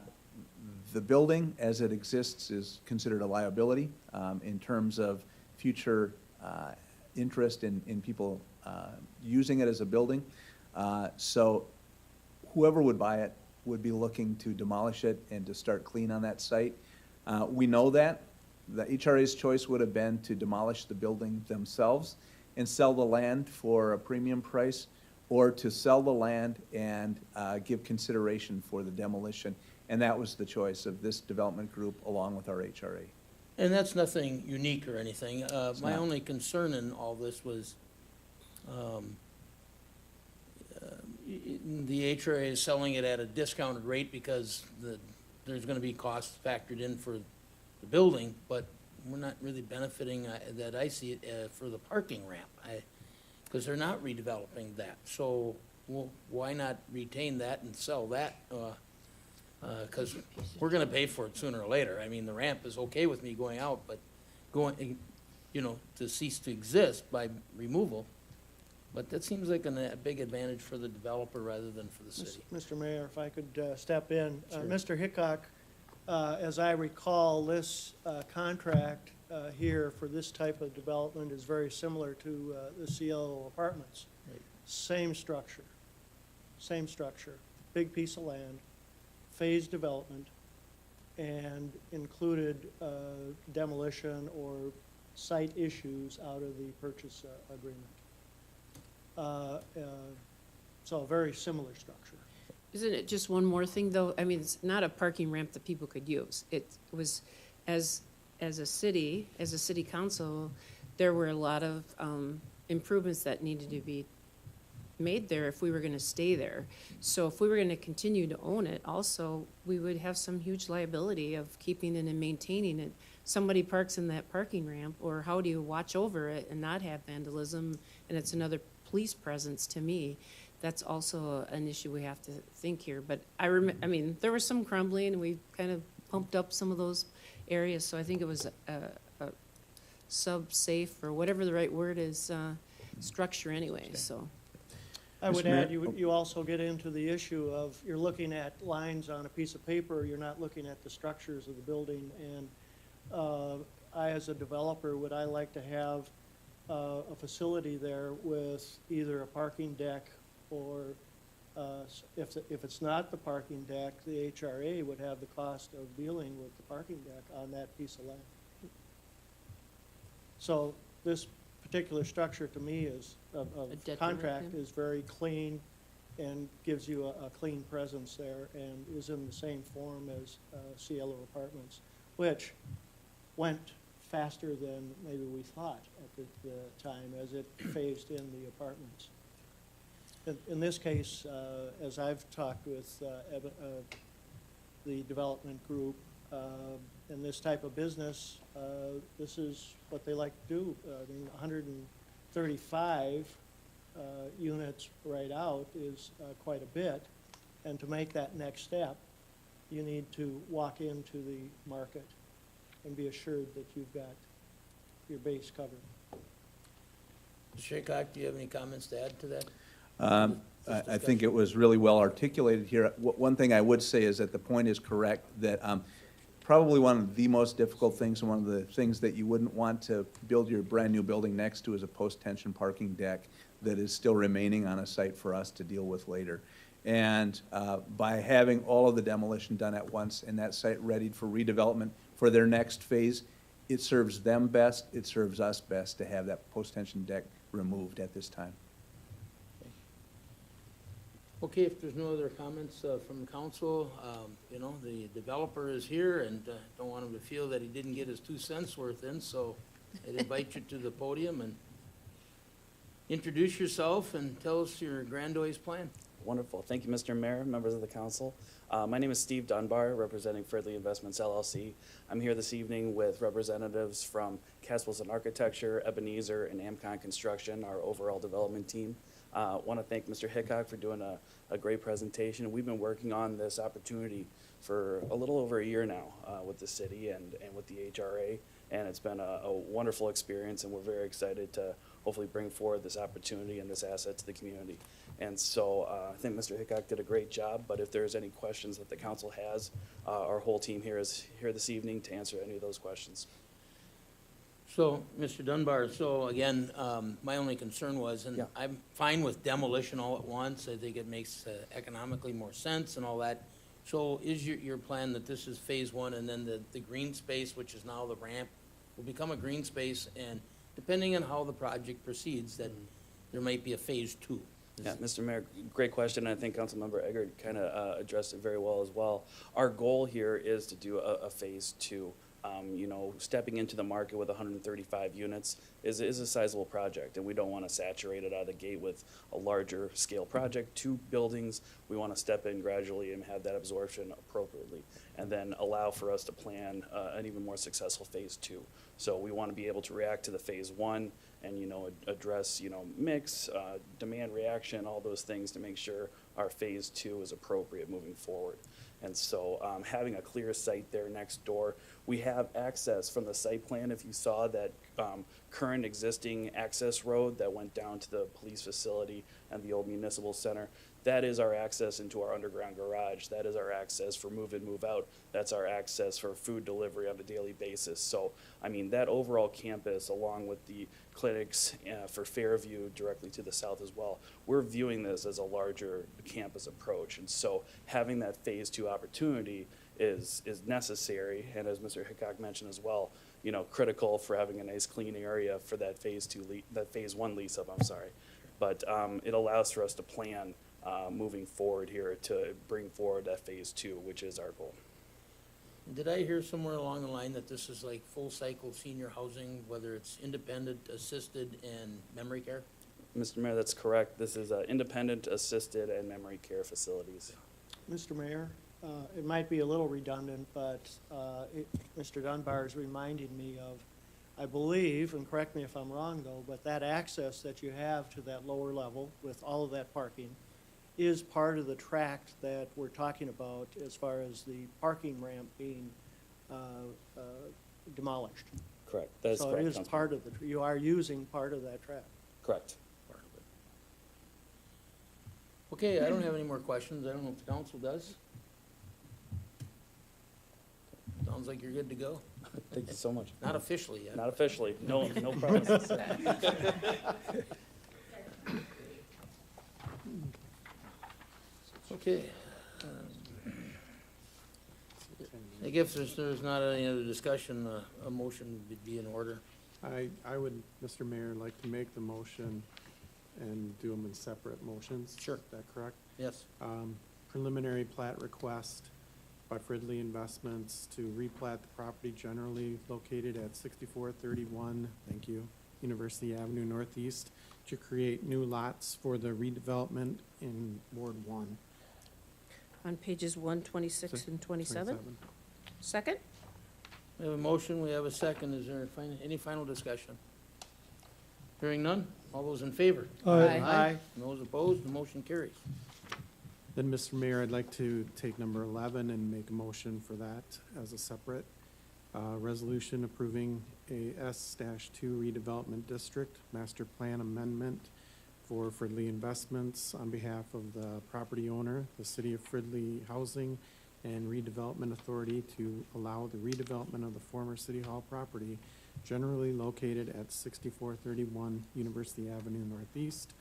building, as it exists, is considered a liability in terms of future interest in people using it as a building. So whoever would buy it would be looking to demolish it and to start clean on that site. We know that. The HRA's choice would have been to demolish the building themselves and sell the land for a premium price, or to sell the land and give consideration for the demolition. And that was the choice of this development group along with our HRA. And that's nothing unique or anything. My not. only concern in all this was the HRA is selling it at a discounted rate because there's gonna be costs factored in for the building, but we're not really benefiting, that I see it, for the parking ramp. Because they're not redeveloping that. So why not retain that and sell that? Because we're gonna pay for it sooner or later. I mean, the ramp is okay with me going out, but to cease to exist by removal. But that seems like a big advantage for the developer rather than for the city. Mr. Mayor, if I could step in. Sure. Mr. Hickok, as I recall, this contract here for this type of development is very similar to the CLO apartments. Right. Same structure, big piece of land, phased development, and included demolition or site issues out of the purchase agreement. So a very similar structure. Isn't it just one more thing, though? I mean, it's not a parking ramp that people could use. It was, as a city council, there were a lot of improvements that needed to be made there if we were gonna stay there. So if we were gonna continue to own it, also, we would have some huge liability of keeping it and maintaining it. Somebody parks in that parking ramp, or how do you watch over it and not have vandalism? And it's another police presence to me. That's also an issue we have to think here. But I mean, there was some crumbling, and we kind of pumped up some of those areas, so I think it was a sub-safe, or whatever the right word is, structure anyway, so. I would Mr. Mayor? add, you also get into the issue of, you're looking at lines on a piece of paper, you're not looking at the structures of the building. And I, as a developer, would I like to have a facility there with either a parking deck, or if it's not the parking deck, the HRA would have the cost of dealing with the parking deck on that piece of land. So this particular structure, to me, is of detriment, contract, yeah. is very clean and gives you a clean presence there, and is in the same form as Cielo Apartments, which went faster than maybe we thought at the time, as it phased in the apartments. In this case, as I've talked with the development group, in this type of business, this is what they like to do. I mean, 135 units right out is quite a bit, and to make that next step, you need to walk into the market and be assured that you've got your base covered. Mr. Hickok, do you have any comments to add to that? I think it was really well articulated here. One thing I would say is that the point is correct, that probably one of the most difficult things, and one of the things that you wouldn't want to build your brand-new building next to, is a post-tension parking deck that is still remaining on a site for us to deal with later. And by having all of the demolition done at once and that site readied for redevelopment for their next phase, it serves them best, it serves us best to have that post-tension deck removed at this time. Okay, if there's no other comments from the council, you know, the developer is here, and don't want him to feel that he didn't get his 2 cents worth in, so I'd invite you to the podium and introduce yourself and tell us your grandiose plan. Wonderful. Thank you, Mr. Mayor, members of the council. My name is Steve Dunbar, representing Fridley Investments LLC. I'm here this evening with representatives from Caswellson Architecture, Ebenezer, and Amcon Construction, our overall development team. I want to thank Mr. Hickok for doing a great presentation. We've been working on this opportunity for a little over a year now with the city and with the HRA, and it's been a wonderful experience, and we're very excited to hopefully bring forward this opportunity and this asset to the community. And so I think Mr. Hickok did a great job, but if there's any questions that the council has, our whole team here is here this evening to answer any of those questions. So, Mr. Dunbar, so again, my only concern was, and Yeah. I'm fine with demolition all at once, I think it makes economically more sense and all that. So is your plan that this is phase one, and then the green space, which is now the ramp, will become a green space, and depending on how the project proceeds, that there might be a phase two? Yeah, Mr. Mayor, great question. I think Councilmember Eggert kind of addressed it very well as well. Our goal here is to do a phase two. You know, stepping into the market with 135 units is a sizable project, and we don't want to saturate it out of the gate with a larger scale project. 2 buildings, we want to step in gradually and have that absorption appropriately, and then allow for us to plan an even more successful phase two. So we want to be able to react to the phase one and, you know, address, you know, mix, demand reaction, all those things to make sure our phase two is appropriate moving forward. And so having a clear site there next door, we have access from the site plan. If you saw that current existing access road that went down to the police facility and the old municipal center, that is our access into our underground garage. That is our access for move in, move out. That's our access for food delivery on a daily basis. So, I mean, that overall campus, along with the clinics for Fairview directly to the south as well, we're viewing this as a larger campus approach. And so having that phase two opportunity is necessary. And as Mr. Hickok mentioned as well, you know, critical for having a nice clean area for that phase one lease up, I'm sorry. But it allows for us to plan moving forward here to bring forward that phase 2, which is our goal. Did I hear somewhere along the line that this is like full cycle senior housing, whether it's independent, assisted, and memory care? Mr. Mayor, that's correct. This is independent, assisted, and memory care facilities. Mr. Mayor, it might be a little redundant, but Mr. Dunbar is reminding me of, I believe, and correct me if I'm wrong though, but that access that you have to that lower level with all of that parking is part of the tract that we're talking about as far as the parking ramp being demolished. Correct. That is So correct. it is Councilman. part of the, you are using part of that tract. Correct. Okay, I don't have any more questions. I don't know if the council does. Sounds like you're good to go. Thank you so much. Not officially yet. Not officially. No, no promises. Okay. I guess there's not any other discussion, a motion would be in order. I would, Mr. Mayor, like to make the motion and do them in separate motions. Sure. Is that correct? Yes. Preliminary plat request by Fridley Investments to replat the property generally located at 6431, thank you, University Avenue Northeast, to create new lots for the redevelopment in Ward 1. On pages 126 and 27. Second? We have a motion, we have a second. Is there any final discussion? Hearing none? All those in favor? Aye. And those opposed, the motion carries. Then, Mr. Mayor, I'd like to take number 11 and make a motion for that as a separate resolution approving a S-2 redevelopment district master plan amendment for Fridley Investments on behalf of the property owner, the City of Fridley Housing and Redevelopment Authority, to allow the redevelopment of the former City Hall property generally located at 6431 University Avenue Northeast.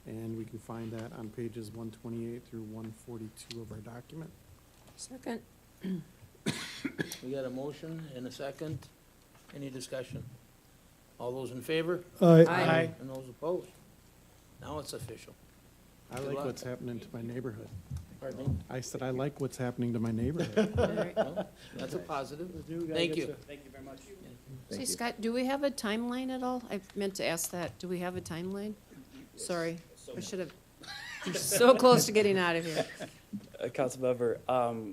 And we can find that on pages 128 through 142 of our document. Second. We got a motion and a second. Any discussion? All those in favor? Aye. And those opposed? Now it's official. I Good like luck. what's happening to my neighborhood. Pardon me? I said I like what's happening to my neighborhood. All right. Well, that's a positive. gotta Thank get you. the- Thank you very much. Thank Say, you. Scott, do we have a timeline at all? I meant to ask that. Do we have a timeline? Sorry, I should have, I'm so close to getting out of here. Councilmember,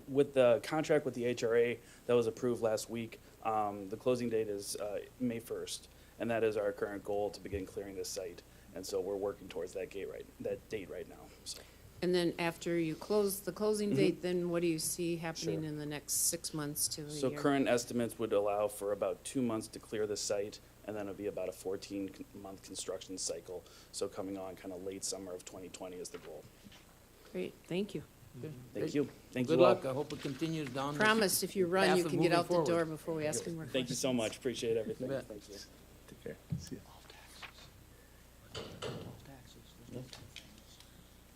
with the contract with the HRA that was approved last week, the closing date is May 1st, and that is our current goal to begin clearing this site. And so we're working towards that date right now. So. And then after you close the closing date, then what do you see happening in the next 6 months to a year? So current estimates would allow for about 2 months to clear the site, and then it'll be about a 14-month construction cycle. So coming on kind of late summer of 2020 is the goal. Great, thank you. Okay, Thank great. you. Thank Good you all. luck. I hope it continues down. this Promise, if you run, path you of can get moving out the forward. door before we ask any more questions. Thank you so much. Appreciate everything. bet. Thank you. Take care. See ya.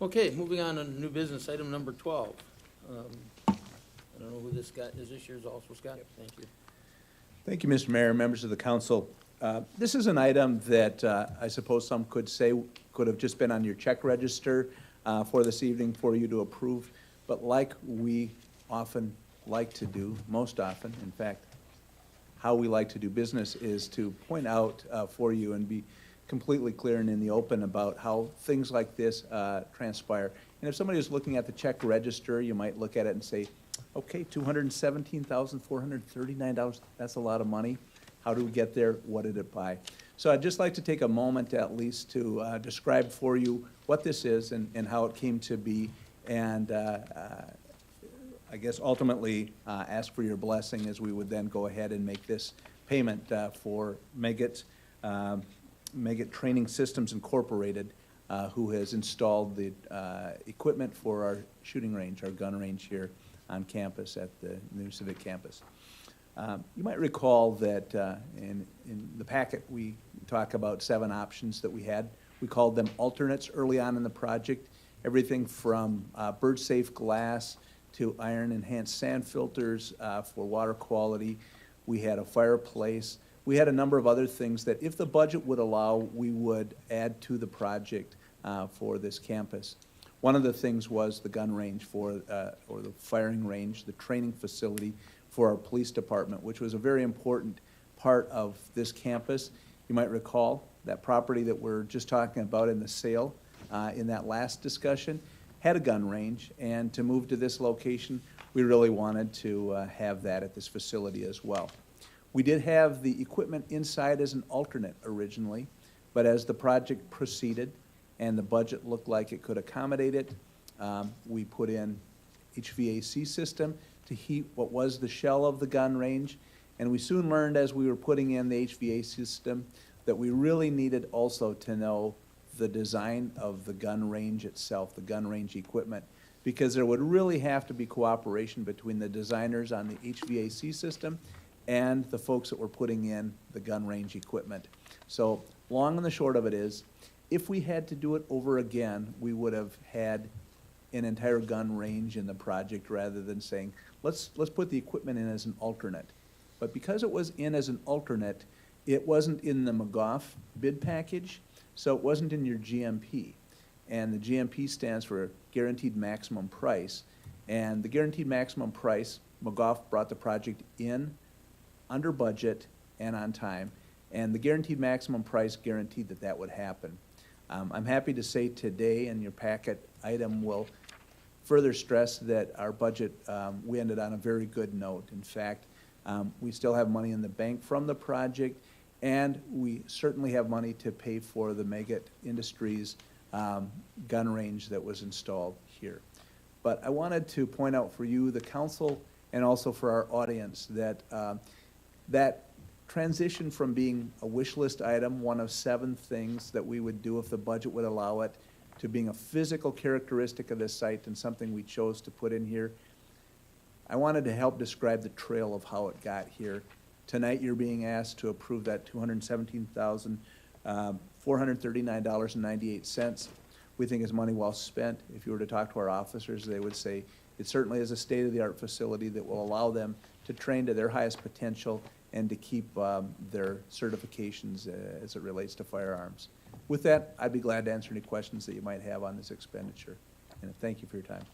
Okay, moving on to new business, item number 12. I don't know who this guy, is this yours also, Scott? Thank you. Thank you, Mr. Mayor, members of the council. This is an item that I suppose some could say could have just been on your check register for this evening for you to approve. But like we often like to do, most often, in fact, how we like to do business is to point out for you and be completely clear and in the open about how things like this transpire. And if somebody is looking at the check register, you might look at it and say, okay, $217,439, that's a lot of money. How do we get there? What did it buy? So I'd just like to take a moment at least to describe for you what this is and how it came to be, and I guess ultimately ask for your blessing as we would then go ahead and make this payment for Meggitt Training Systems Incorporated, who has installed the equipment for our shooting range, our gun range here on campus at the new Civic campus. You might recall that in the packet we talk about 7 options that we had. We called them alternates early on in the project, everything from bird-safe glass to iron-enhanced sand filters for water quality. We had a fireplace. We had a number of other things that, if the budget would allow, we would add to the project for this campus. One of the things was the gun range or the firing range, the training facility for our police department, which was a very important part of this campus. You might recall that property that we're just talking about in the sale in that last discussion had a gun range, and to move to this location, we really wanted to have that at this facility as well. We did have the equipment inside as an alternate originally, but as the project proceeded and the budget looked like it could accommodate it, we put in HVAC system to heat what was the shell of the gun range, and we soon learned as we were putting in the HVAC system that we really needed also to know the design of the gun range itself, the gun range equipment, because there would really have to be cooperation between the designers on the HVAC system and the folks that were putting in the gun range equipment. So long and the short of it is, if we had to do it over again, we would have had an entire gun range in the project rather than saying, let's put the equipment in as an alternate. But because it was in as an alternate, it wasn't in the McGough bid package, so it wasn't in your GMP. And the GMP stands for Guaranteed Maximum Price. And the Guaranteed Maximum Price, McGough brought the project in under budget and on time. And the Guaranteed Maximum Price guaranteed that that would happen. I'm happy to say today, and your packet item will further stress that our budget, we ended on a very good note. In fact, we still have money in the bank from the project, and we certainly have money to pay for the Meggitt Industries gun range that was installed here. But I wanted to point out for you, the council, and also for our audience, that that transition from being a wish list item, one of 7 things that we would do if the budget would allow it, to being a physical characteristic of this site and something we chose to put in here. I wanted to help describe the trail of how it got here. Tonight, you're being asked to approve that $217,439.98. We think is money well spent. If you were to talk to our officers, they would say it certainly is a state-of-the-art facility that will allow them to train to their highest potential and to keep their certifications as it relates to firearms. With that, I'd be glad to answer any questions that you might have on this expenditure. And thank you for your time.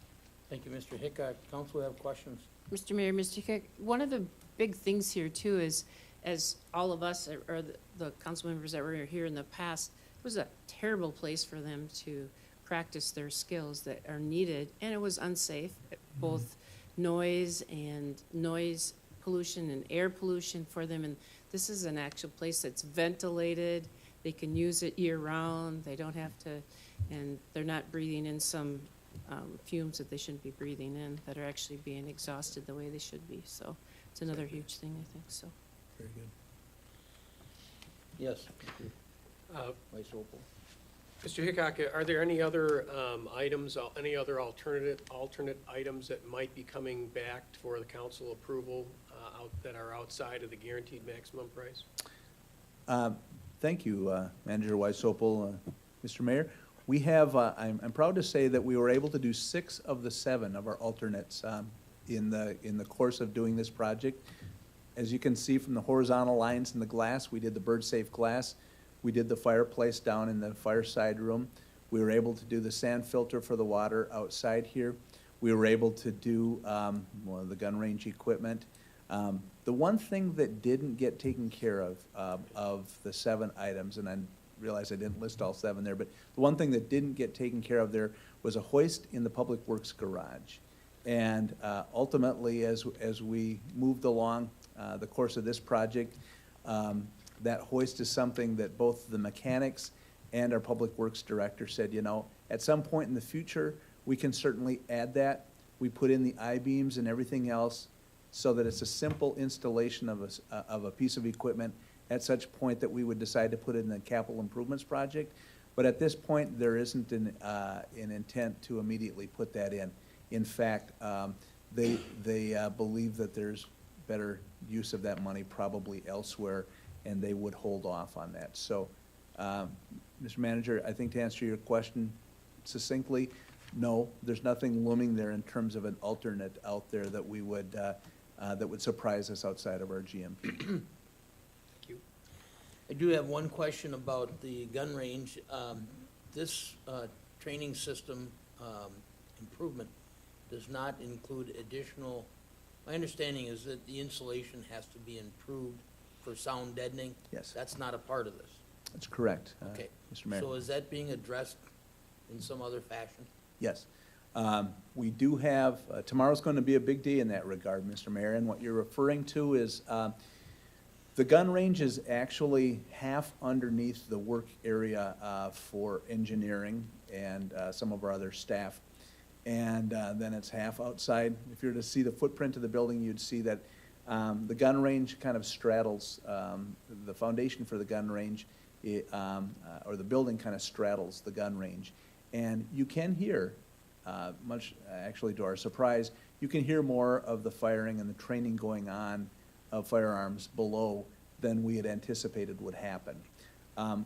Thank you, Mr. Hickok. Council have questions? Mr. Mayor, Mr. Hick, one of the big things here too is, as all of us, or the council members that were here in the past, it was a terrible place for them to practice their skills that are needed, and it was unsafe, both noise pollution and air pollution for them. And this is an actual place that's ventilated. They can use it year-round. They don't have to, and they're not breathing in some fumes that they shouldn't be breathing in, that are actually being exhausted the way they should be. So it's another huge thing, I think, so. Very good. Yes. Vice Opal. Mr. Hickok, are there any other items, any other alternate items that might be coming back for the council approval that are outside of the guaranteed maximum price? Thank you, Manager Weisopel, Mr. Mayor. We have, I'm proud to say that we were able to do 6 of the 7 of our alternates in the course of doing this project. As you can see from the horizontal lines in the glass, we did the bird-safe glass. We did the fireplace down in the fireside room. We were able to do the sand filter for the water outside here. We were able to do the gun range equipment. The one thing that didn't get taken care of the 7 items, and I realize I didn't list all 7 there, but the one thing that didn't get taken care of there was a hoist in the Public Works garage. And ultimately, as we moved along the course of this project, that hoist is something that both the mechanics and our Public Works director said, you know, at some point in the future, we can certainly add that. We put in the I-beams and everything else so that it's a simple installation of a piece of equipment at such point that we would decide to put it in the capital improvements project. But at this point, there isn't an intent to immediately put that in. In fact, they believe that there's better use of that money probably elsewhere, and they would hold off on that. So, Mr. Manager, I think to answer your question succinctly, no, there's nothing looming there in terms of an alternate out there that we would that would surprise us outside of our GMP. Thank you. I do have one question about the gun range. This training system improvement does not include additional, my understanding is that the insulation has to be improved for sound deadening. Yes. That's not a part of this. That's correct, Okay. Mr. Mayor. So is that being addressed in some other fashion? Yes. We do have, tomorrow's going to be a big day in that regard, Mr. Mayor, and what you're referring to is, the gun range is actually half underneath the work area for engineering and some of our other staff. And then it's half outside. If you were to see the footprint of the building, you'd see that the gun range kind of straddles, the foundation for the gun range, or the building kind of straddles the gun range. And you can hear, much actually to our surprise, you can hear more of the firing and the training going on of firearms below than we had anticipated would happen.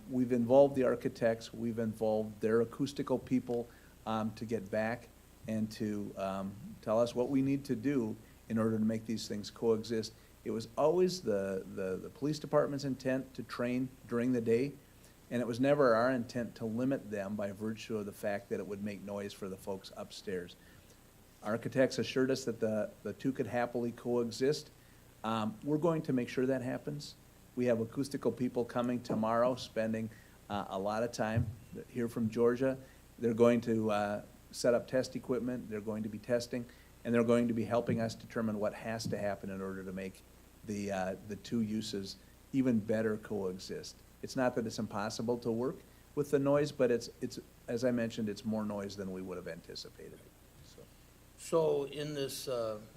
We've involved the architects, we've involved their acoustical people to get back and to tell us what we need to do in order to make these things coexist. It was always the police department's intent to train during the day, and it was never our intent to limit them by virtue of the fact that it would make noise for the folks upstairs. Architects assured us that the two could happily coexist. We're going to make sure that happens. We have acoustical people coming tomorrow, spending a lot of time here from Georgia. They're going to set up test equipment, they're going to be testing, and they're going to be helping us determine what has to happen in order to make the two uses even better coexist. It's not that it's impossible to work with the noise, but it's as I mentioned, it's more noise than we would have anticipated. So in this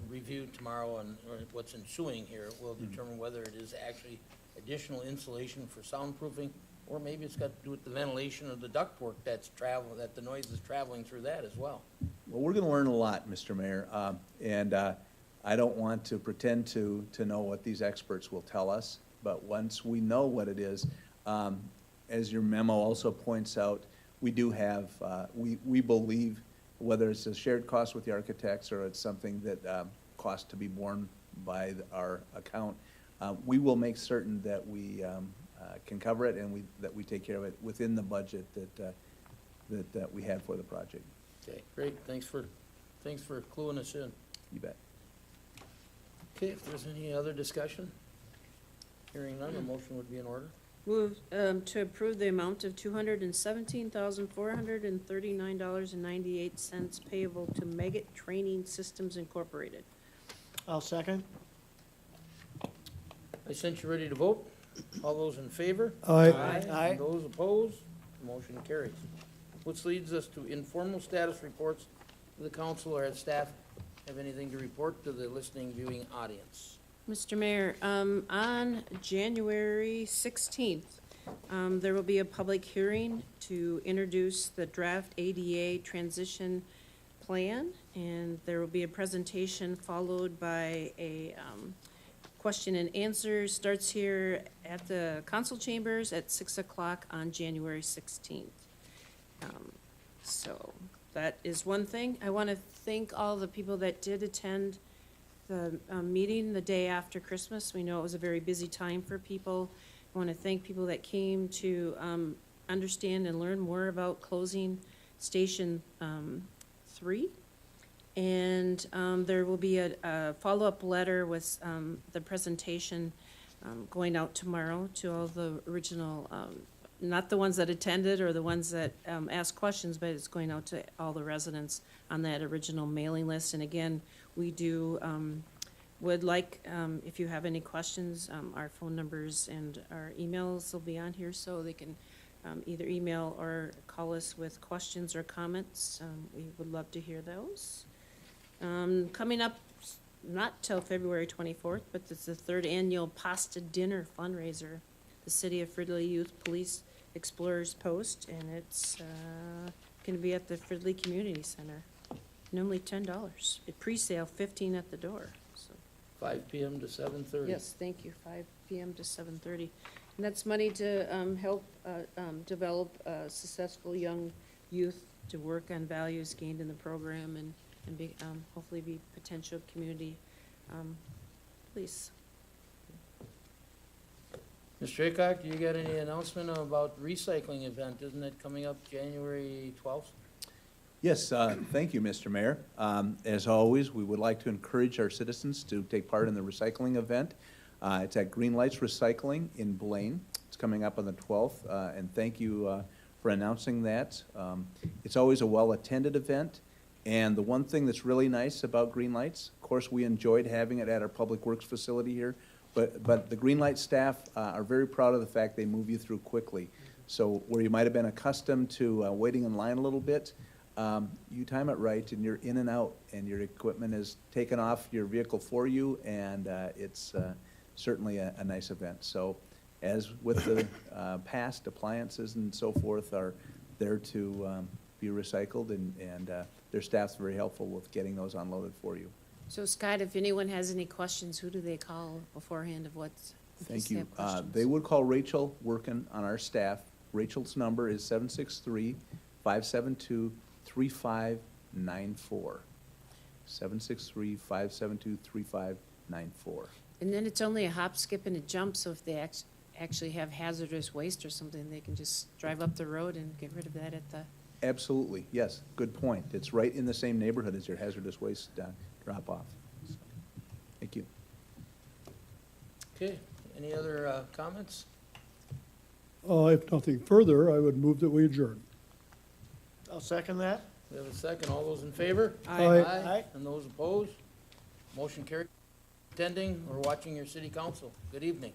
review tomorrow and or what's ensuing here, we'll determine whether it is actually additional insulation for soundproofing, or maybe it's got to do with the ventilation of the ductwork that the noise is traveling through that as well. Well, we're going to learn a lot, Mr. Mayor, and I don't want to pretend to know what these experts will tell us, but once we know what it is, as your memo also points out, we do have, we believe, whether it's a shared cost with the architects or it's something that costs to be borne by our account, we will make certain that we can cover it and that we take care of it within the budget that we had for the project. Okay, great, thanks for cluing us in. You bet. Okay, if there's any other discussion, hearing none, a motion would be in order. Move to approve the amount of $217,439.98 payable to Meggitt Training Systems Incorporated. I'll second. I sent you ready to vote. All those in favor? Aye. Aye. And those opposed? Motion carries. Which leads us to informal status reports. The council or its staff have anything to report to the listening, viewing audience? Mr. Mayor, on January 16th, there will be a public hearing to introduce the draft ADA transition plan, and there will be a presentation followed by a question and answer. Starts here at the council chambers at 6 o'clock on January 16th. So that is one thing. I want to thank all the people that did attend the meeting the day after Christmas. We know it was a very busy time for people. I want to thank people that came to understand and learn more about closing Station 3. And there will be a follow-up letter with the presentation going out tomorrow to all the original, not the ones that attended or the ones that asked questions, but it's going out to all the residents on that original mailing list. And again, we do, would like, if you have any questions, our phone numbers and our emails will be on here, so they can either email or call us with questions or comments. We would love to hear those. Coming up, not till February 24th, but it's the 3rd annual Pasta Dinner fundraiser, the City of Fridley Youth Police Explorers Post, and it's going to be at the Fridley Community Center. Normally $10. At pre-sale, $15 at the door. So 5 p.m. to 7:30. yes, thank you. 5 p.m. to 7:30, and that's money to help develop successful young youth to work on values gained in the program and be, hopefully be potential community police. Mr. Aycock, do you got any announcement about recycling event? Isn't it coming up January 12th? Yes, thank you, Mr. Mayor. As always, we would like to encourage our citizens to take part in the recycling event. It's at Green Lights Recycling in Blaine. It's coming up on the 12th, and thank you for announcing that. It's always a well-attended event, and the one thing that's really nice about Green Lights, of course, we enjoyed having it at our Public Works facility here, but the Green Light staff are very proud of the fact they move you through quickly. So where you might have been accustomed to waiting in line a little bit, you time it right and you're in and out, and your equipment is taken off your vehicle for you, and it's certainly a nice event. So as with the past, appliances and so forth are there to be recycled, and their staff's very helpful with getting those unloaded for you. So Scott, if anyone has any questions, who do they call beforehand of what's? in case Thank they you. have questions? They would call Rachel working on our staff. Rachel's number is 763-572-3594. 763-572-3594. And then it's only a hop, skip, and a jump, so if they actually have hazardous waste or something, they can just drive up the road and get rid of that at the, Absolutely, yes, good point. It's right in the same neighborhood as your hazardous waste drop-off. So, thank you. Okay, any other comments? If nothing further, I would move that we adjourn. I'll second that. We have a second. All those in favor? Aye. Aye. And those opposed? Motion carried. Attending or watching your city council. Good evening.